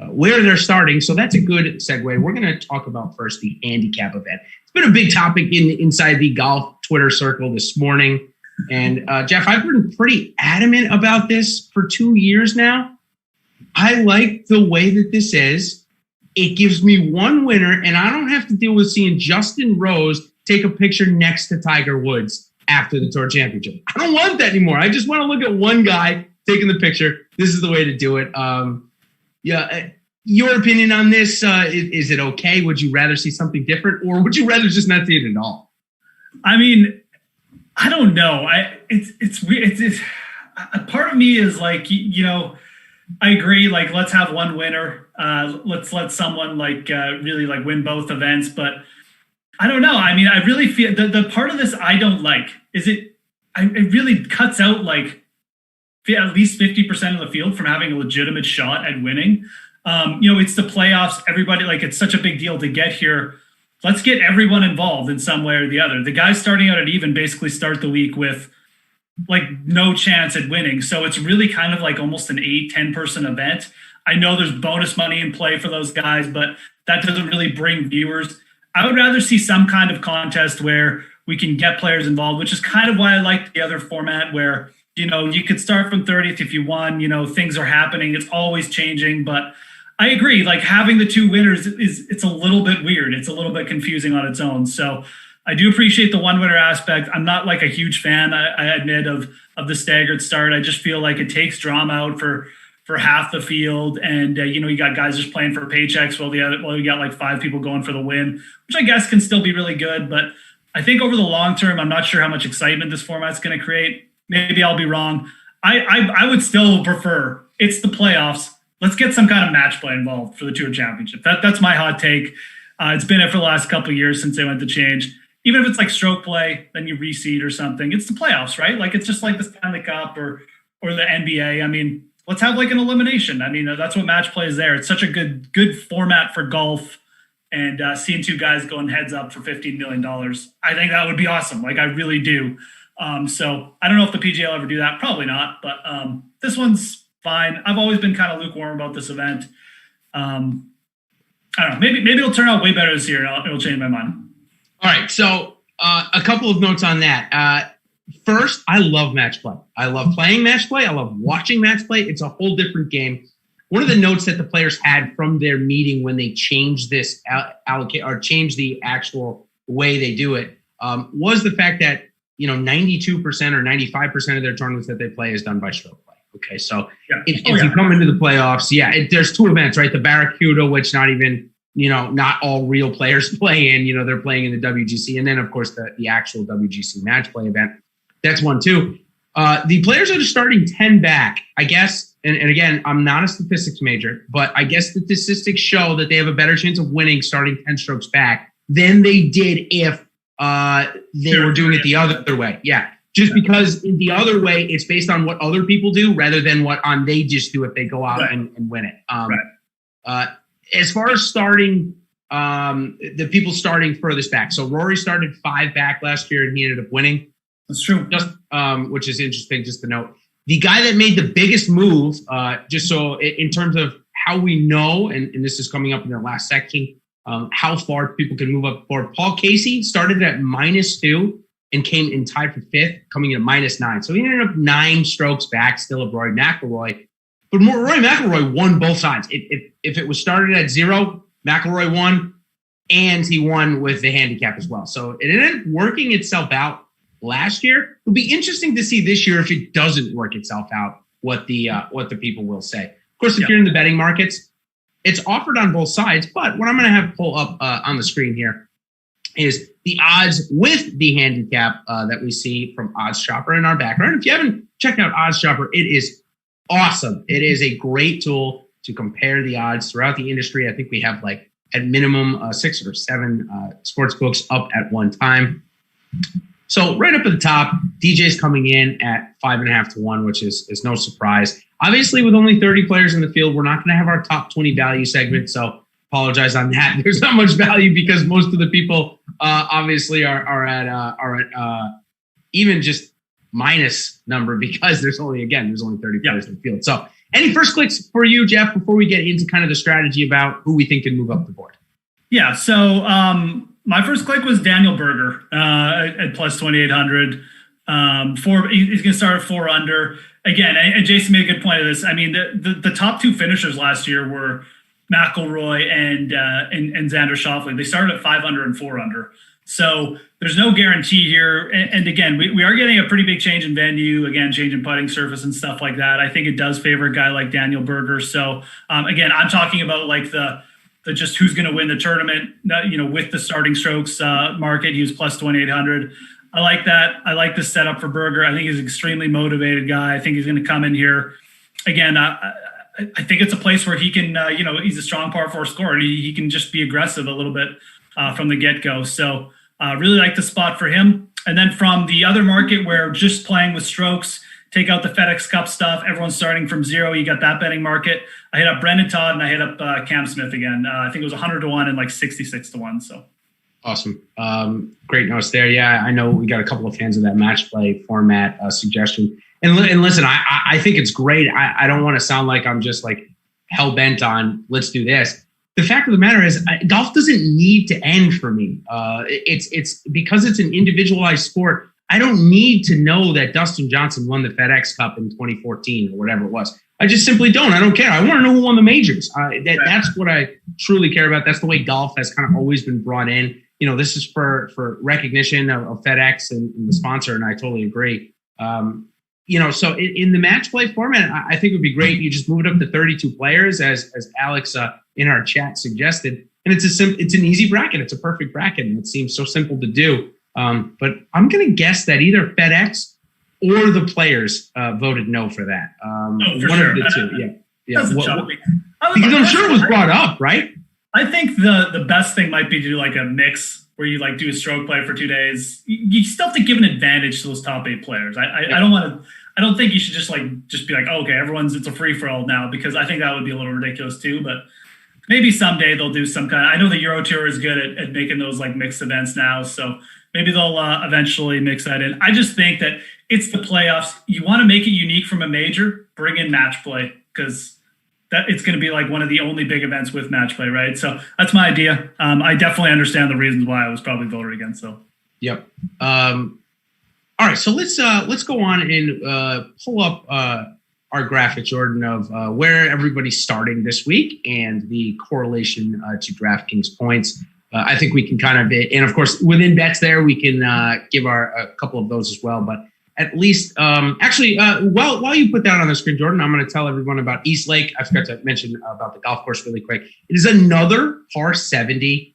where they're starting. So that's a good segue. We're going to talk about first the handicap event. It's been a big topic inside the golf Twitter circle this morning. And Geoff, I've been pretty adamant about this for 2 years now. I like the way that this is. It gives me one winner, and I don't have to deal with seeing Justin Rose take a picture next to Tiger Woods after the Tour Championship. I don't want that anymore. I just want to look at one guy taking the picture. This is the way to do it. Your opinion on this, is it okay? Would you rather see something different, or would you rather just not see it at all? I mean, I don't know. It's weird. It's a part of me is like, I agree. Like, let's have one winner. Let's let someone really win both events. But I don't know. I mean, I really feel the part of this I don't like is it really cuts out at least 50% of the field from having a legitimate shot at winning. It's the playoffs. Everybody, it's such a big deal to get here. Let's get everyone involved in some way or the other. The guys starting out at even basically start the week with no chance at winning. So it's really kind of almost an 8-10 person event. I know there's bonus money in play for those guys, but that doesn't really bring viewers. I would rather see some kind of contest where we can get players involved, which is kind of why I like the other format where, you could start from 30th if you won, things are happening. It's always changing, but I agree. Having the two winners it's a little bit weird. It's a little bit confusing on its own. So I do appreciate the one winner aspect. I'm not a huge fan, I admit, of the staggered start. I just feel like it takes drama out for half the field. And, you got guys just playing for paychecks while you got 5 people going for the win, which I guess can still be really good. But I think over the long term, I'm not sure how much excitement this format's going to create. Maybe I'll be wrong. I would still prefer it's the playoffs. Let's get some kind of match play involved for the Tour Championship. That's my hot take. It's been it for the last couple of years since they went to change. Even if it's stroke play, then you reseed or something. It's the playoffs, right? It's just like the Stanley Cup or the NBA. I mean, let's have an elimination. I mean, that's what match play is there. It's such a good format for golf, and seeing two guys going heads up for $15 million. I think that would be awesome. I really do. So I don't know if the PGA will ever do that. Probably not, but this one's fine. I've always been kind of lukewarm about this event. I don't know. Maybe it'll turn out way better this year, and it'll change my mind. All right. So a couple of notes on that. First, I love match play. I love playing match play. I love watching match play. It's a whole different game. One of the notes that the players had from their meeting when they changed this allocate or changed the actual way they do it was the fact that 92% or 95% of their tournaments that they play is done by stroke play. Okay, so if you come into the playoffs, there's two events, right? The Barracuda, which not even not all real players play in. They're playing in the WGC, and then of course the actual WGC match play event. That's one too. The players are just starting 10 back, I guess. And again, I'm not a statistics major, but I guess the statistics show that they have a better chance of winning starting 10 strokes back than they did if they were doing it the other way. Yeah. Just because in the other way, it's based on what other people do rather than what they just do if they go out and win it. As far as starting, the people starting furthest back. So Rory started 5 back last year and he ended up winning. That's true. Just, which is interesting, just to note. The guy that made the biggest move, just so in terms of how we know, and this is coming up in the last section, how far people can move up for. Paul Casey started at -2 and came in tied for 5th, coming in at -9. So he ended up 9 strokes back, still of Rory McIlroy. But Rory McIlroy won both sides. If it was started at 0, McIlroy won, and he won with the handicap as well. So it ended up working itself out last year. It'll be interesting to see this year if it doesn't work itself out, what the people will say. Of course, if you're in the betting markets, it's offered on both sides. But what I'm going to have pull up on the screen here is the odds with the handicap that we see from Odds Shopper in our background. If you haven't checked out Odds Shopper, it is awesome. It is a great tool to compare the odds throughout the industry. I think we have at minimum 6 or 7 sports books up at one time. So right up at the top, DJ's coming in at 5.5 to 1, which is no surprise. Obviously, with only 30 players in the field, we're not going to have our top 20 value segment. So apologize on that. There's not much value because most of the people obviously are at even just minus number because there's only 30 players in the field. So any first clicks for you, Geoff, before we get into kind of the strategy about who we think can move up the board? Yeah. So my first click was Daniel Berger at plus 2,800. He's going to start at 4 under. Again, and Jason made a good point of this. I mean, the top 2 finishers last year were McIlroy and Xander Schauffele. They started at 5 under and 4 under. So there's no guarantee here. And again, we are getting a pretty big change in venue, again, change in putting surface and stuff like that. I think it does favor a guy like Daniel Berger. So again, I'm talking about like the just who's going to win the tournament, with the starting strokes market. He was plus 2,800. I like that. I like the setup for Berger. I think he's an extremely motivated guy. I think he's going to come in here. Again, I think it's a place where he can, he's a strong par 4 scorer. He can just be aggressive a little bit from the get-go. So really like the spot for him. And then from the other market where just playing with strokes, take out the FedEx Cup stuff, everyone's starting from 0. You got that betting market. I hit up Brendan Todd and I hit up Cam Smith again. I think it was 100 to 1 and like 66 to 1. So. Awesome. Great notes there. Yeah, I know we got a couple of fans of that match play format suggestion. And listen, I think it's great. I don't want to sound like I'm just like hell bent on let's do this. The fact of the matter is golf doesn't need to end for me. It's because it's an individualized sport. I don't need to know that Dustin Johnson won the FedEx Cup in 2014 or whatever it was. I just simply don't. I don't care. I want to know who won the majors. That's what I truly care about. That's the way golf has kind of always been brought in. This is for recognition of FedEx and the sponsor, and I totally agree. So in the match play format, I think it would be great. You just move it up to 32 players, as Alex in our chat suggested, and it's an easy bracket. It's a perfect bracket, and it seems so simple to do. But I'm going to guess that either FedEx or the players voted no for that. One of the two. Yeah. Because I'm sure it was brought up, right? I think the best thing might be to do like a mix where you like do a stroke play for 2 days. You still have to give an advantage to those top 8 players. I don't think you should just be like, oh, okay, it's a free for all now, because I think that would be a little ridiculous too. But maybe someday they'll do some kind. I know the Euro Tour is good at making those like mixed events now, so maybe they'll eventually mix that in. I just think that it's the playoffs. You want to make it unique from a major, bring in match play, because that it's going to be like one of the only big events with match play, right? So that's my idea. I definitely understand the reasons why I was probably voted against. So, yep. All right, so let's go on and pull up our graphic, Jordan, of where everybody's starting this week and the correlation to DraftKings points. I think we can kind of, and of course within bets there we can give a couple of those as well, but. At least, while you put that on the screen, Jordan, I'm going to tell everyone about East Lake. I forgot to mention about the golf course really quick. It is another par 70,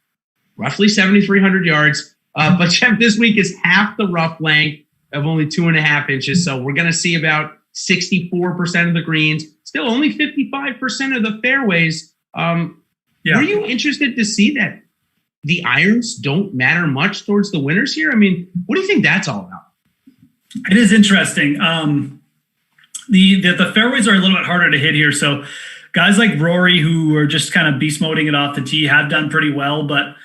roughly 7,300 yards. But Geoff, this week is half the rough length of only 2.5 inches. So we're going to see about 64% of the greens, still only 55% of the fairways. Were you interested to see that the irons don't matter much towards the winners here? I mean, what do you think that's all about? It is interesting. The fairways are a little bit harder to hit here. So guys like Rory, who are just kind of beast moding it off the tee, have done pretty well. But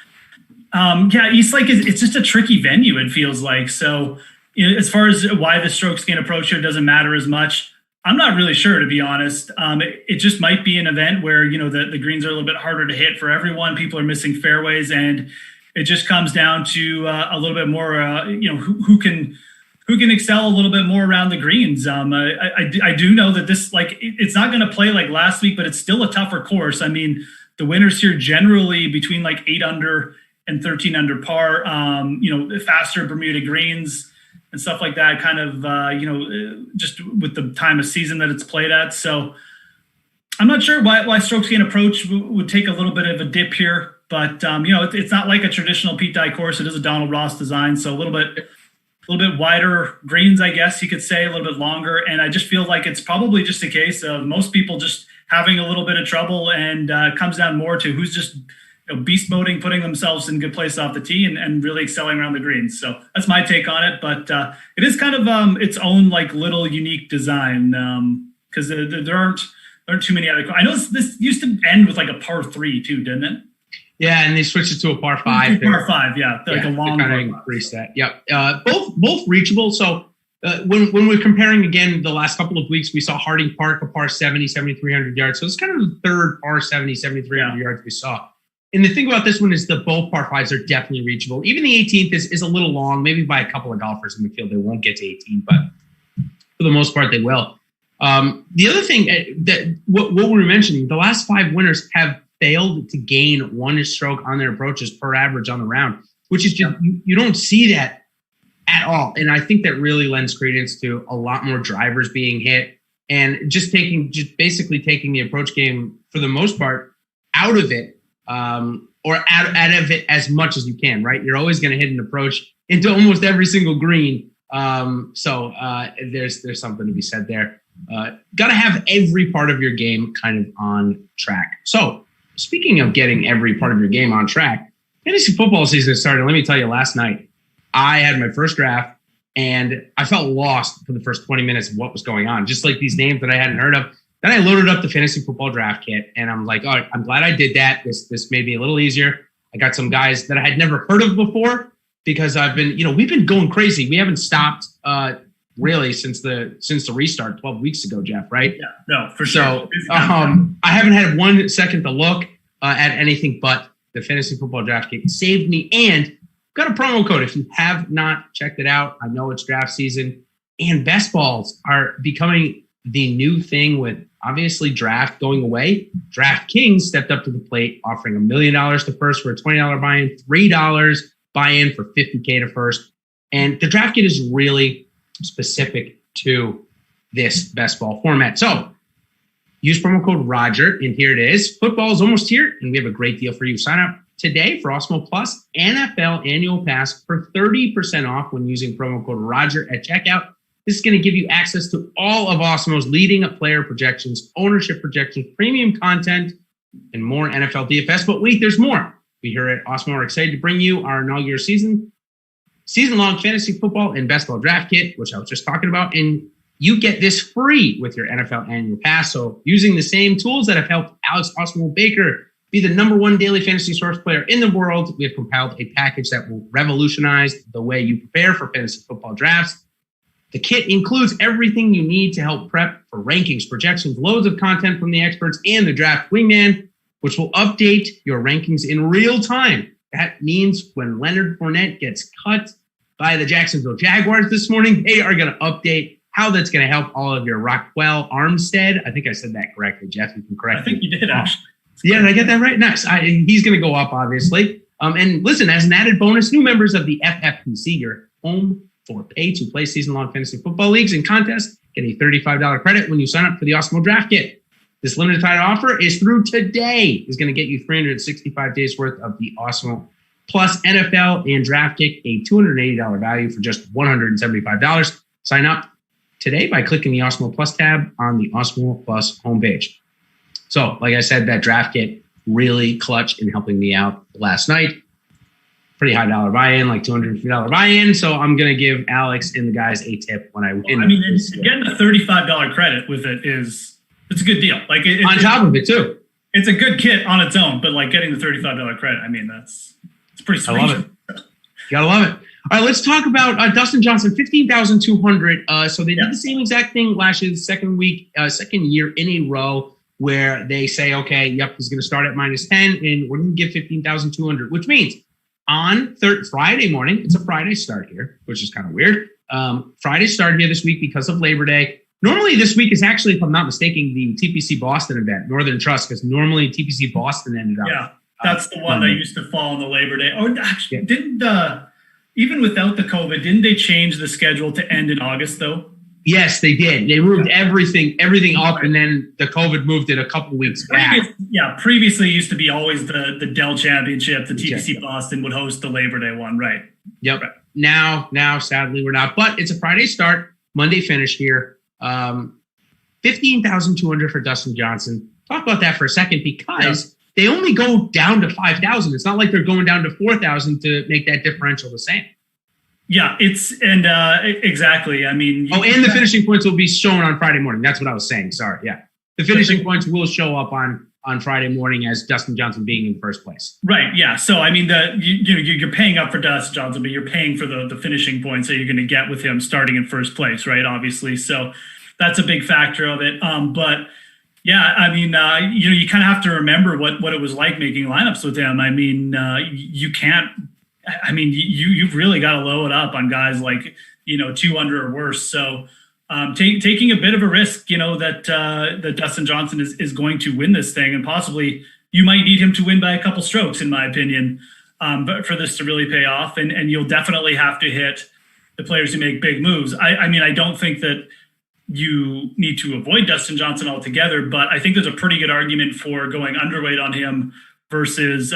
East Lake it's just a tricky venue, it feels like. So as far as why the strokes gain approach here doesn't matter as much, I'm not really sure, to be honest. It just might be an event where, the greens are a little bit harder to hit for everyone. People are missing fairways, and it just comes down to a little bit more, who can excel a little bit more around the greens. I do know that this, it's not going to play like last week, but it's still a tougher course. I mean, the winners here generally between like 8 under and 13 under par, faster Bermuda greens and stuff like that, kind of, just with the time of season that it's played at. So I'm not sure why strokes gain approach would take a little bit of a dip here, but, it's not like a traditional Pete Dye course. It is a Donald Ross design, so a little bit wider greens, I guess you could say, a little bit longer. And I just feel like it's probably just a case of most people just having a little bit of trouble, and it comes down more to who's just beast moding, putting themselves in good place off the tee and really excelling around the greens. So that's my take on it. But it is kind of its own like little unique design, because there aren't There aren't too many other. I know this used to end with like a par 3 too, didn't it? Yeah, and they switched it to a par 5. Par 5, yeah. Like a long kind of increased that. Yep. Both reachable. So when we're comparing again the last couple of weeks, we saw Harding Park a par 70, 7,300 yards. So it's kind of the third par 70, 7,300 yards we saw. And the thing about this one is the both par 5s are definitely reachable. Even the 18th is a little long, maybe by a couple of golfers in the field. They won't get to 18, but for the most part, they will. The other thing that what we were mentioning, the last 5 winners have failed to gain 1 stroke on their approaches per average on the round, which is just, you don't see that at all. And I think that really lends credence to a lot more drivers being hit and just basically taking the approach game for the most part out of it. Or out of it as much as you can, right? You're always going to hit an approach into almost every single green. So there's something to be said there. Got to have every part of your game kind of on track. So speaking of getting every part of your game on track, fantasy football season started. Let me tell you, last night I had my first draft and I felt lost for the first 20 minutes of what was going on. Just like these names that I hadn't heard of. Then I loaded up the fantasy football draft kit and I'm like, all right, I'm glad I did that. This made me a little easier. I got some guys that I had never heard of before because we've been going crazy. We haven't stopped really since the restart 12 weeks ago, Geoff, right? Yeah, no, for sure. So I haven't had 1 second to look at anything but the fantasy football draft kit. Saved me and got a promo code. If you have not checked it out, I know it's draft season and best balls are becoming the new thing with obviously draft going away. DraftKings stepped up to the plate, offering $1 million to first for a $20 buy-in, $3 buy-in for $50K to first. And the draft kit is really specific to this best ball format. So use promo code Roger, and here it is. Football is almost here, and we have a great deal for you. Sign up today for Awesemo Plus NFL Annual Pass for 30% off when using promo code Roger at checkout. This is going to give you access to all of Awesemo's leading up player projections, ownership projections, premium content, and more NFL DFS. But wait, there's more. We here at Awesemo are excited to bring you our inaugural season-long fantasy football and best ball draft kit, which I was just talking about. And you get this free with your NFL annual pass. So using the same tools that have helped Alex Awesemo Baker be the #1 daily fantasy source player in the world, we have compiled a package that will revolutionize the way you prepare for fantasy football drafts. The kit includes everything you need to help prep for rankings, projections, loads of content from the experts, and the draft wingman, which will update your rankings in real time. That means when Leonard Fournette gets cut by the Jacksonville Jaguars this morning, they are going to update how that's going to help all of your Rockwell Armstead. I think I said that correctly, Geoff. You can correct me. I think you did, actually. Yeah, did I get that right? Nice. He's going to go up, obviously. And listen, as an added bonus, new members of the FFPC, your home for pay-to-play season-long fantasy football leagues and contests, get a $35 credit when you sign up for the Awesemo Draft Kit. This limited time offer is through today. It's going to get you 365 days worth of the Awesemo Plus NFL and Draft Kit, a $280 value for just $175. Sign up today by clicking the Awesemo Plus tab on the Awesemo Plus homepage. So, like I said, that Draft Kit really clutch in helping me out last night. Pretty high dollar buy-in, like $250 buy-in. So I'm going to give Alex and the guys a tip when I win. Well, I mean, getting a $35 credit with it's a good deal. Like on top of it too. It's a good kit on its own, but like getting the $35 credit, I mean, it's pretty sweet. I love it. You gotta love it. All right, let's talk about Dustin Johnson, 15,200. So they did the same exact thing last year, the second year in a row, where they say, okay, yep, he's going to start at -10, and we're going to give 15,200, which means on Friday morning, it's a Friday start here, which is kind of weird. Friday start here this week because of Labor Day. Normally this week is actually, if I'm not mistaken, the TPC Boston event, Northern Trust, because normally TPC Boston ended up. Yeah, that's the one that used to fall on the Labor Day. Oh, actually, didn't even without the COVID, didn't they change the schedule to end in August though? Yes, they did. They moved everything up, and then the COVID moved it a couple weeks back. Previously it used to be always the Dell Championship. The TPC Boston would host the Labor Day one, right? Yep. Right. Now, sadly, we're not. But it's a Friday start, Monday finish here. 15,200 for Dustin Johnson. Talk about that for a second, because they only go down to 5,000. It's not like they're going down to 4,000 to make that differential the same. Yeah, exactly. I mean, and the finishing points will be shown on Friday morning. That's what I was saying. Sorry. Yeah. the finishing points will show up on Friday morning as Dustin Johnson being in first place. Right. Yeah. So, I mean, you're paying up for Dustin Johnson, but you're paying for the finishing points that you're going to get with him starting in first place, right? Obviously. So that's a big factor of it. But yeah, I mean, you kind of have to remember what it was like making lineups with him. I mean, you can't, I mean, you've really got to load up on guys like, 2 under or worse. So, taking a bit of a risk, that Dustin Johnson is going to win this thing, and possibly you might need him to win by a couple strokes, in my opinion, but for this to really pay off. And you'll definitely have to hit the players who make big moves. I mean, I don't think that you need to avoid Dustin Johnson altogether, but I think there's a pretty good argument for going underweight on him versus,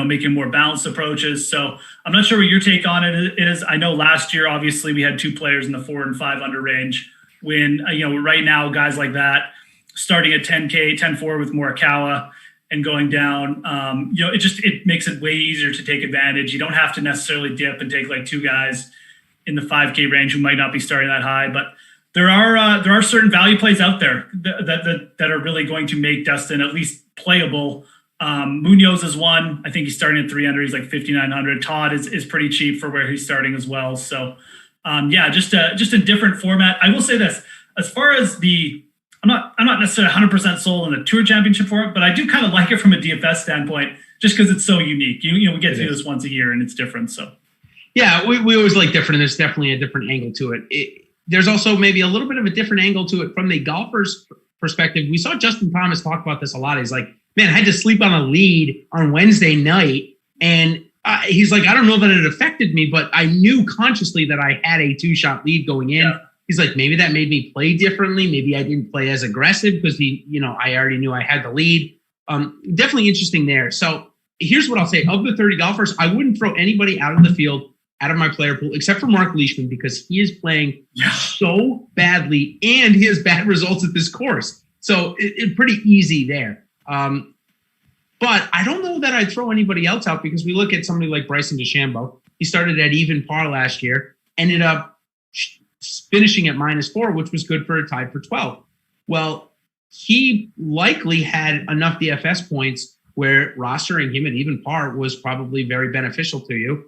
making more balanced approaches. So I'm not sure what your take on it is. I know last year, obviously, we had 2 players in the 4 and 5 under range. When, right now, guys like that, starting at 10K, 10-4 with Morikawa and going down, it makes it way easier to take advantage. You don't have to necessarily dip and take like 2 guys in the 5K range who might not be starting that high. But there are certain value plays out there that are really going to make Dustin at least playable. Munoz is one. I think he's starting at 3 under. He's like 5,900. Todd is pretty cheap for where he's starting as well. So, just a different format. I will say this: as far as I'm not necessarily 100% sold on the Tour Championship for it, but I do kind of like it from a DFS standpoint, just because it's so unique. We get to do this once a year, and it's different. So, yeah, we always like different, and there's definitely a different angle to it. There's also maybe a little bit of a different angle to it from the golfer's perspective. We saw Justin Thomas talk about this a lot. He's like, man, I had to sleep on a lead on Wednesday night. And he's like, I don't know that it affected me, but I knew consciously that I had a 2-shot lead going in. Yeah. He's like, maybe that made me play differently. Maybe I didn't play as aggressive because I already knew I had the lead. Definitely interesting there. So here's what I'll say. Of the 30 golfers, I wouldn't throw anybody out of the field, out of my player pool, except for Mark Leishman, because he is playing so badly and he has bad results at this course. So it's pretty easy there. But I don't know that I'd throw anybody else out, because we look at somebody like Bryson DeChambeau. He started at even par last year, ended up finishing at -4, which was good for a tie for 12. Well, he likely had enough DFS points where rostering him at even par was probably very beneficial to you,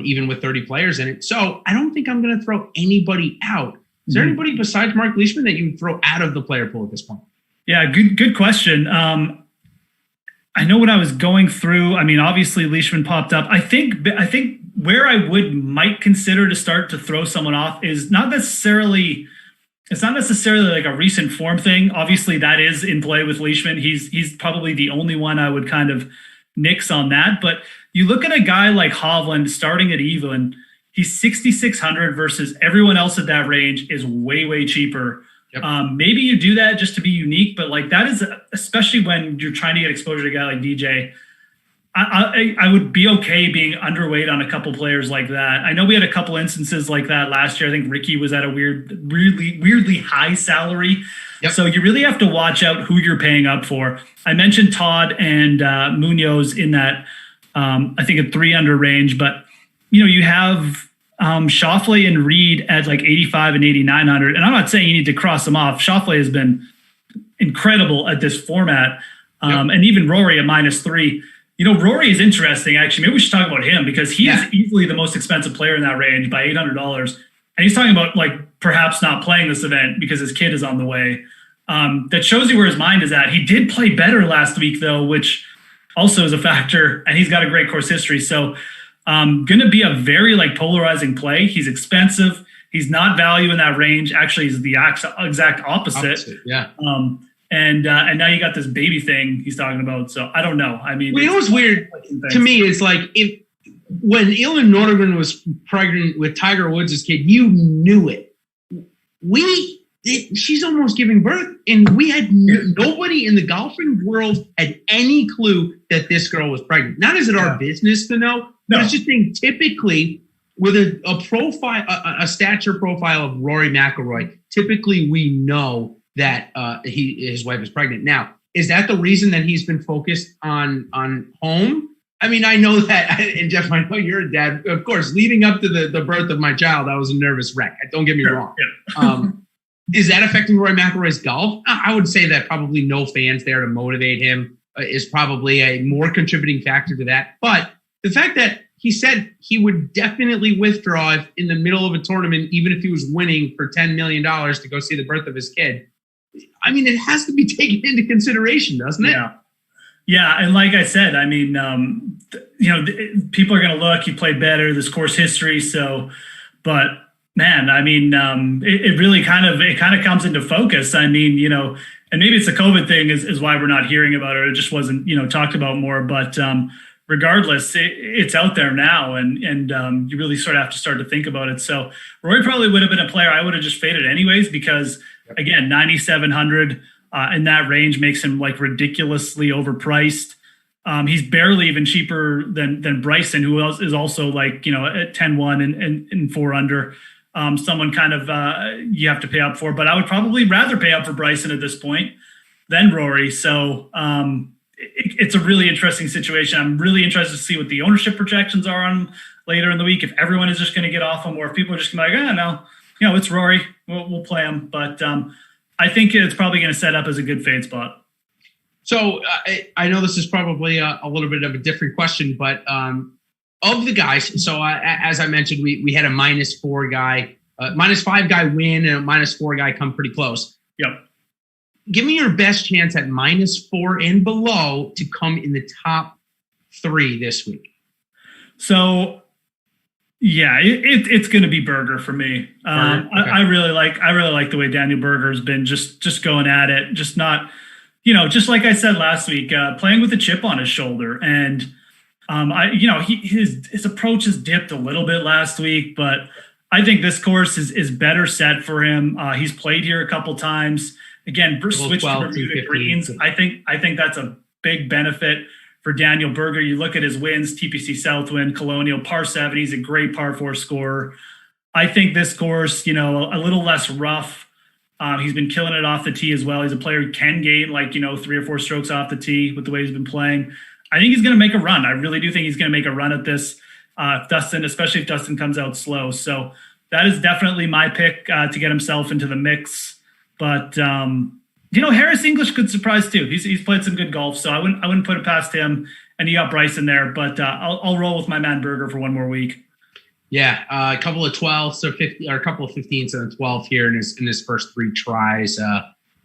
even with 30 players in it. So I don't think I'm going to throw anybody out. Is there anybody besides Mark Leishman that you would throw out of the player pool at this point? Yeah, good question. I know when I was going through, I mean, obviously Leishman popped up. I think where I might consider to start to throw someone off is it's not necessarily like a recent form thing. Obviously that is in play with Leishman. He's probably the only one I would kind of nix on that. But you look at a guy like Hovland starting at even, he's 6,600 versus everyone else at that range is way, way cheaper. Yep. Maybe you do that just to be unique, but like that is, especially when you're trying to get exposure to a guy like DJ, I would be okay being underweight on a couple players like that. I know we had a couple instances like that last year. I think Ricky was at a weirdly high salary. Yep. So you really have to watch out who you're paying up for. I mentioned Todd and Munoz in that, I think a 3 under range, but you have Schauffele and Reed at like 85 and 8,900. And I'm not saying you need to cross them off. Schauffele has been incredible at this format. And even Rory at -3. Rory is interesting, actually. Maybe we should talk about him, because he is easily the most expensive player in that range by $800. And he's talking about like perhaps not playing this event because his kid is on the way. That shows you where his mind is at. He did play better last week, though, which also is a factor. And he's got a great course history. So going to be a very like polarizing play. He's expensive. He's not value in that range. Actually, he's the exact opposite. Yeah. And now you got this baby thing he's talking about. So I don't know. I mean, it was weird to me. It's like when Elin Nordegren was pregnant with Tiger Woods' kid, you knew it. She's almost giving birth, and we had nobody in the golfing world had any clue that this girl was pregnant. Not is it our business to know, but it's just saying typically with a profile, a stature profile of Rory McIlroy, typically we know that his wife is pregnant. Now, is that the reason that he's been focused on home? I mean, I know that, and Geoff, I know you're a dad. Of course, leading up to the birth of my child, I was a nervous wreck. Don't get me wrong. Yeah. Is that affecting Rory McIlroy's golf? I would say that probably no fans there to motivate him is probably a more contributing factor to that. But the fact that he said he would definitely withdraw if in the middle of a tournament, even if he was winning for $10 million to go see the birth of his kid. I mean, it has to be taken into consideration, doesn't it? Yeah. Yeah. And like I said, I mean, people are going to look, he played better, this course history. So, but man, I mean, it really kind of comes into focus. I mean, and maybe it's a COVID thing is why we're not hearing about it. It just wasn't, talked about more, but, regardless, it's out there now, and you really sort of have to start to think about it. So Rory probably would have been a player I would have just faded anyways, because again, 9,700 in that range makes him like ridiculously overpriced. He's barely even cheaper than Bryson, who else is also like at 10-1 and 4 under. Someone kind of you have to pay up for, but I would probably rather pay up for Bryson at this point than Rory. So it's a really interesting situation. I'm really interested to see what the ownership projections are on later in the week. If everyone is just going to get off him, or if people are just going to be like, no, it's Rory, we'll play him. But I think it's probably going to set up as a good fade spot. So I know this is probably a little bit of a different question, but of the guys, so as I mentioned, we had a -4 guy, -5 guy win, and a -4 guy come pretty close. Yep. Give me your best chance at -4 and below to come in the top 3 this week. So, yeah, it's going to be Berger for me. Okay. I really like the way Daniel Berger has been just going at it, just not, just like I said last week, playing with a chip on his shoulder. And his approach has dipped a little bit last week, but I think this course is better set for him. He's played here a couple times. Again, switch to Bermuda greens. I think that's a big benefit for Daniel Berger. You look at his wins: TPC Southwind, Colonial, par 70. He's a great par 4 scorer. I think this course, a little less rough. He's been killing it off the tee as well. He's a player who can gain 3 or 4 strokes off the tee with the way he's been playing. I think he's going to make a run. I really do think he's going to make a run at this. Especially if Dustin comes out slow. So that is definitely my pick to get himself into the mix. But Harris English could surprise too. He's played some good golf, so I wouldn't put it past him. And you got Bryson there, but I'll roll with my man Berger for one more week. Yeah, a couple of 12s or 50, or a couple of 15s and a 12 here in his first 3 tries.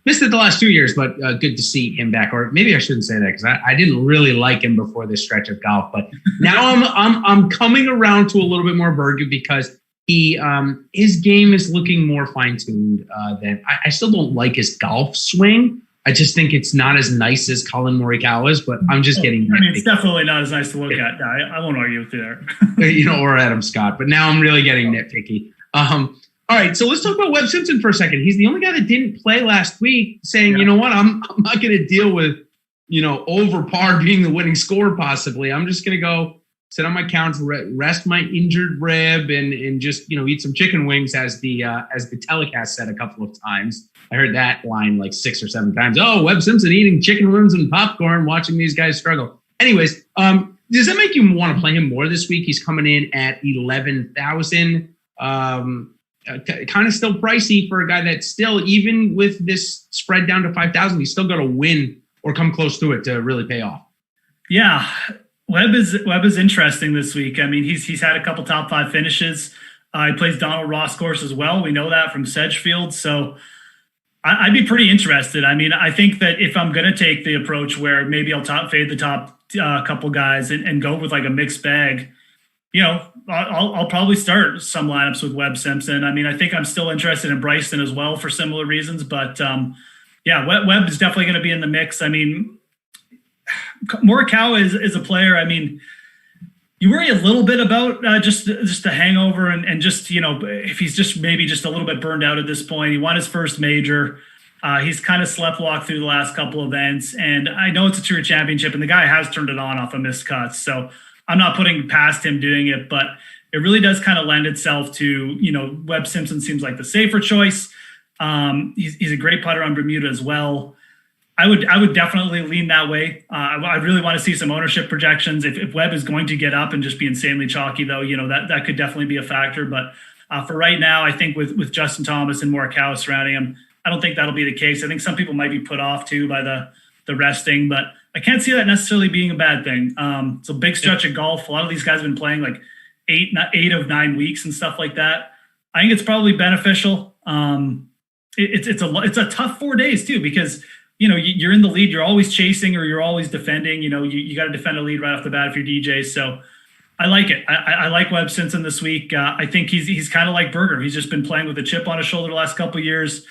Missed it the last 2 years, but good to see him back. Or maybe I shouldn't say that, because I didn't really like him before this stretch of golf. But now I'm coming around to a little bit more Berger, because his game is looking more fine-tuned than I still don't like his golf swing. I just think it's not as nice as Colin Morikawa's, but I'm just getting nitpicky. It's definitely not as nice to look at. I won't argue with you there. Or Adam Scott, but now I'm really getting nitpicky. All right, so let's talk about Webb Simpson for a second. He's the only guy that didn't play last week, saying, you know what, I'm not going to deal with, over par being the winning score possibly. I'm just going to go sit on my couch, rest my injured rib, and just eat some chicken wings, as the telecast said a couple of times. I heard that line like 6 or 7 times. Oh, Webb Simpson eating chicken wings and popcorn, watching these guys struggle. Anyways, does that make you want to play him more this week? He's coming in at 11,000. Kind of still pricey for a guy that still, even with this spread down to 5,000, he's still got to win or come close to it to really pay off. Yeah. Webb is interesting this week. I mean, he's had a couple top 5 finishes. He plays Donald Ross course as well. We know that from Sedgefield. So I'd be pretty interested. I mean, I think that if I'm going to take the approach where maybe I'll fade the top couple guys and go with like a mixed bag, I'll probably start some lineups with Webb Simpson. I mean, I think I'm still interested in Bryson as well for similar reasons. But Webb is definitely going to be in the mix. I mean, Morikawa is a player. I mean, you worry a little bit about just the hangover and just, if he's just maybe just a little bit burned out at this point. He won his first major. He's kind of sleptwalked through the last couple events. And I know it's a Tour Championship, and the guy has turned it on off of missed cuts. So I'm not putting past him doing it, but it really does kind of lend itself to, Webb Simpson seems like the safer choice. He's a great putter on Bermuda as well. I would definitely lean that way. I really want to see some ownership projections. If Webb is going to get up and just be insanely chalky, though, that could definitely be a factor. But For right now, I think with Justin Thomas and Morikawa surrounding him, I don't think that'll be the case. I think some people might be put off too by the resting, but I can't see that necessarily being a bad thing. It's a big stretch of golf. A lot of these guys have been playing like 8 of 9 weeks and stuff like that. I think it's probably beneficial. It's a tough 4 days too, because you're in the lead, you're always chasing or you're always defending. You got to defend a lead right off the bat if you're DJ. So I like it. I like Webb Simpson this week. I think he's kind of like Berger. He's just been playing with a chip on his shoulder the last couple of years.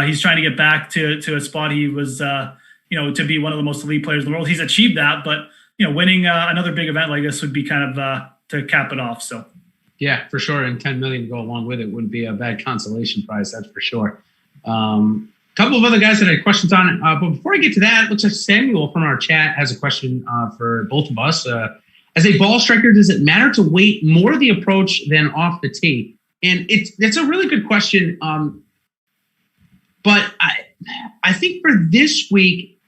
He's trying to get back to a spot he was, to be one of the most elite players in the world. He's achieved that, but winning another big event like this would be kind of to cap it off. So. Yeah, for sure. And 10 million to go along with it wouldn't be a bad consolation prize. That's for sure. Couple of other guys that I had questions on. But before I get to that, it looks like Samuel from our chat has a question for both of us. As a ball striker, does it matter to weight more the approach than off the tee? And it's a really good question. But I think for this week,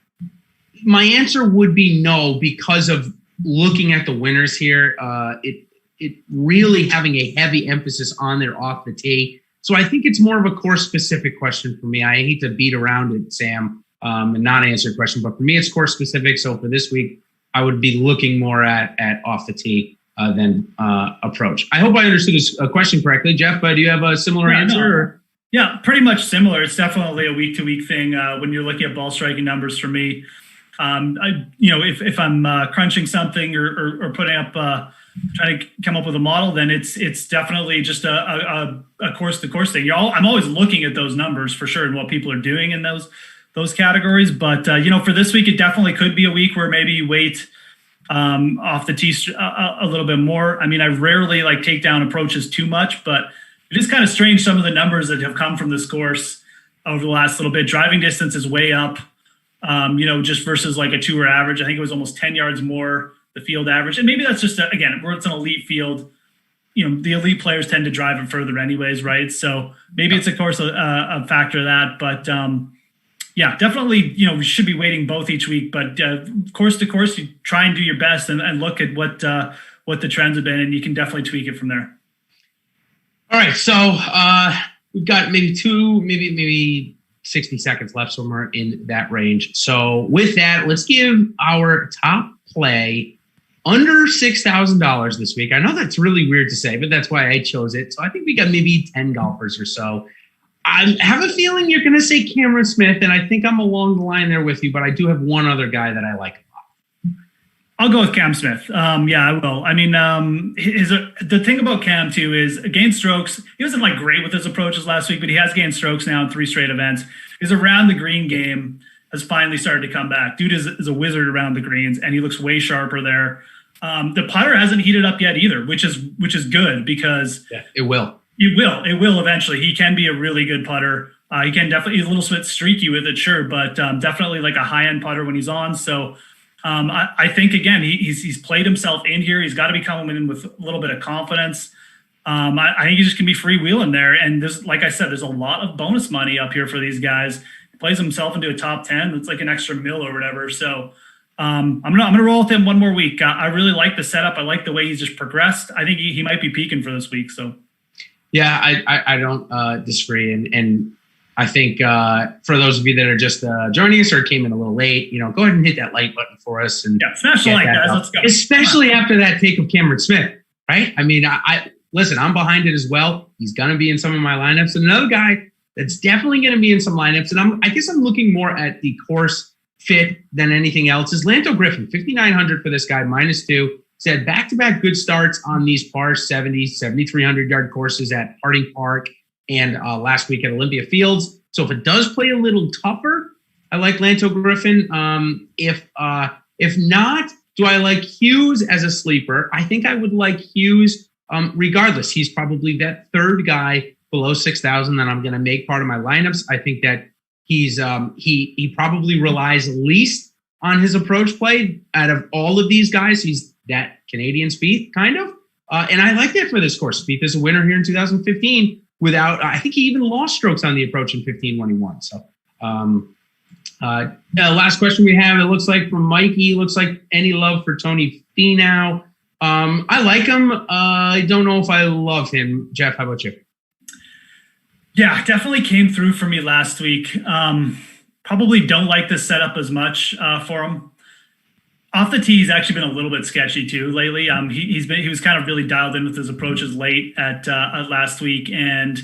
my answer would be no, because of looking at the winners here. It really having a heavy emphasis on their off the tee. So I think it's more of a course-specific question for me. I hate to beat around it, Sam, and not answer your question, but for me, it's course-specific. So for this week, I would be looking more at off the tee than approach. I hope I understood this question correctly. Geoff, do you have a similar answer? Or? Yeah, pretty much similar. It's definitely a week-to-week thing when you're looking at ball striking numbers for me. If I'm crunching something or putting up trying to come up with a model, then it's definitely just a course-to-course thing. I'm always looking at those numbers for sure and what people are doing in those categories. But for this week, it definitely could be a week where maybe you wait off the tee a little bit more. I mean, I rarely take down approaches too much, but it is kind of strange some of the numbers that have come from this course over the last little bit. Driving distance is way up, just versus like a tour average. I think it was almost 10 yards more the field average. And maybe that's just, again, where it's an elite field, the elite players tend to drive it further anyways, right? So maybe it's, of course, a factor of that. But, definitely, we should be waiting both each week. But course to course, you try and do your best and look at what the trends have been, and you can definitely tweak it from there. All right, so we've got maybe 60 seconds left, somewhere in that range. So with that, let's give our top play under $6,000 this week. I know that's really weird to say, but that's why I chose it. So I think we got maybe 10 golfers or so. I have a feeling you're going to say Cameron Smith, and I think I'm along the line there with you, but I do have one other guy that I like a lot. I'll go with Cam Smith. I will. I mean, the thing about Cam too is gained strokes. He wasn't great with his approaches last week, but he has gained strokes now in 3 straight events. His around the green game has finally started to come back. Dude is a wizard around the greens, and he looks way sharper there. The putter hasn't heated up yet either, which is good because it will. It will eventually. He can be a really good putter. He can definitely, he's a little bit streaky with it, sure, but definitely a high-end putter when he's on. So I think, again, he's played himself in here. He's got to be coming in with a little bit of confidence. I think he just can be freewheeling there. And there's, like I said, there's a lot of bonus money up here for these guys. He plays himself into a top 10. It's like an extra mil or whatever. So I'm gonna roll with him one more week. I really like the setup. I like the way he's just progressed. I think he might be peaking for this week. So yeah, I don't disagree, and I think for those of you that are just joining us or came in a little late, go ahead and hit that like button for us and smash the like, guys. Let's go. Especially after that take of Cameron Smith, right? I mean, I listen, I'm behind it as well. He's gonna be in some of my lineups, and another guy that's definitely gonna be in some lineups, and I guess I'm looking more at the course fit than anything else, is Lanto Griffin. 5,900 for this guy, -2. Said back-to-back good starts on these par 70, 7,300-yard courses at Harding Park and last week at Olympia Fields. So if it does play a little tougher, I like Lanto Griffin. If not, do I like Hughes as a sleeper? I think I would like Hughes regardless. He's probably that third guy below 6,000 that I'm going to make part of my lineups. I think that he's he probably relies least on his approach play out of all of these guys. He's that Canadian Spieth kind of. And I like that for this course. Spieth is a winner here in 2015 without, I think he even lost strokes on the approach in 15 when he won. So last question we have, it looks like from Mikey, looks like any love for Tony Finau. I like him. I don't know if I love him. Geoff, how about you? Yeah, definitely came through for me last week. Probably don't like this setup as much for him. Off the tee, he's actually been a little bit sketchy too lately. He was kind of really dialed in with his approaches late at last week, and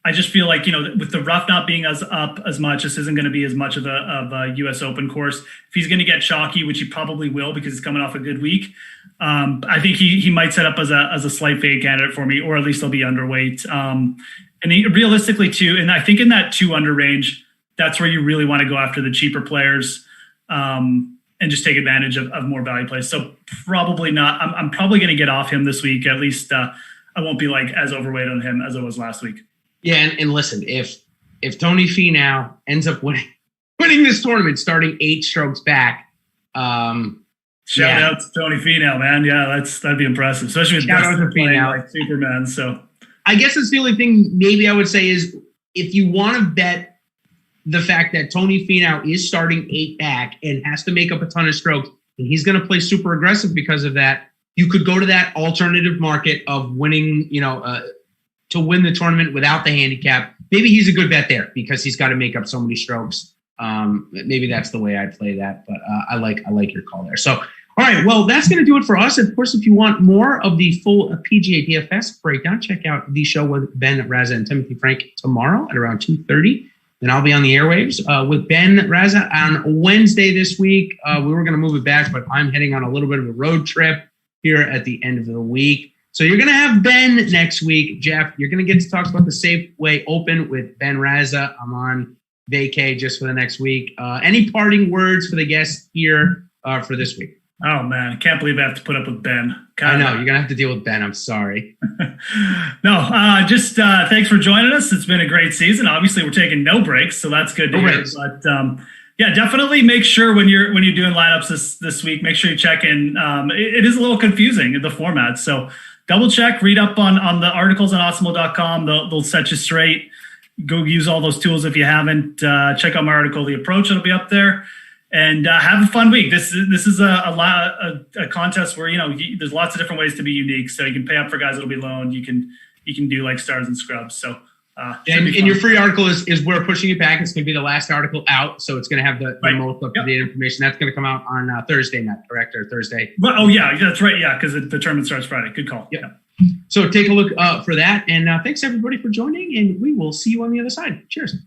I just feel like, with the rough not being as up as much, this isn't going to be as much of a U.S. Open course. If he's going to get chalky, which he probably will because he's coming off a good week, I think he might set up as a slight fade candidate for me, or at least he'll be underweight. And realistically too, and I think in that 2 under range, that's where you really want to go after the cheaper players and just take advantage of more value plays. So probably not. I'm probably going to get off him this week. At least I won't be like as overweight on him as I was last week. Yeah, and listen, if Tony Finau ends up winning this tournament, starting 8 strokes back, shout out to Tony Finau, man. Yeah, that'd be impressive, especially with Dustin playing like Superman. So I guess that's the only thing maybe I would say is if you want to bet the fact that Tony Finau is starting 8 back and has to make up a ton of strokes, and he's going to play super aggressive because of that, you could go to that alternative market of winning, to win the tournament without the handicap. Maybe he's a good bet there because he's got to make up so many strokes. Maybe that's the way I play that, but I like your call there. So, all right, well, that's going to do it for us. Of course, if you want more of the full PGA DFS breakdown, check out the show with Ben Raza and Timothy Frank tomorrow at around 2:30. Then I'll be on the airwaves with Ben Raza on Wednesday this week. We were going to move it back, but I'm heading on a little bit of a road trip here at the end of the week. So you're going to have Ben next week. Geoff, you're going to get to talk about the Safeway Open with Ben Raza. I'm on vacay just for the next week. Any parting words for the guests here for this week? Oh, man. I can't believe I have to put up with Ben. I know. You're going to have to deal with Ben. I'm sorry. No, just thanks for joining us. It's been a great season. Obviously, we're taking no breaks, so that's good to hear. But yeah, definitely make sure when you're doing lineups this week, make sure you check in. It is a little confusing, the format. So double check, read up on the articles on Awesemo.com. They'll set you straight. Go use all those tools if you haven't. Check out my article, The Approach. It'll be up there. And have a fun week. This is a contest where there's lots of different ways to be unique. So you can pay up for guys that'll be loaned. You can do like stars and scrubs. So and your free article is we're pushing it back. It's going to be the last article out, so it's going to have the most up to date information. That's going to come out on Thursday night, correct, or Thursday? Well, oh yeah, that's right. Yeah, because the tournament starts Friday. Good call. Yep. Yeah. So take a look for that, and thanks everybody for joining, and we will see you on the other side. Cheers.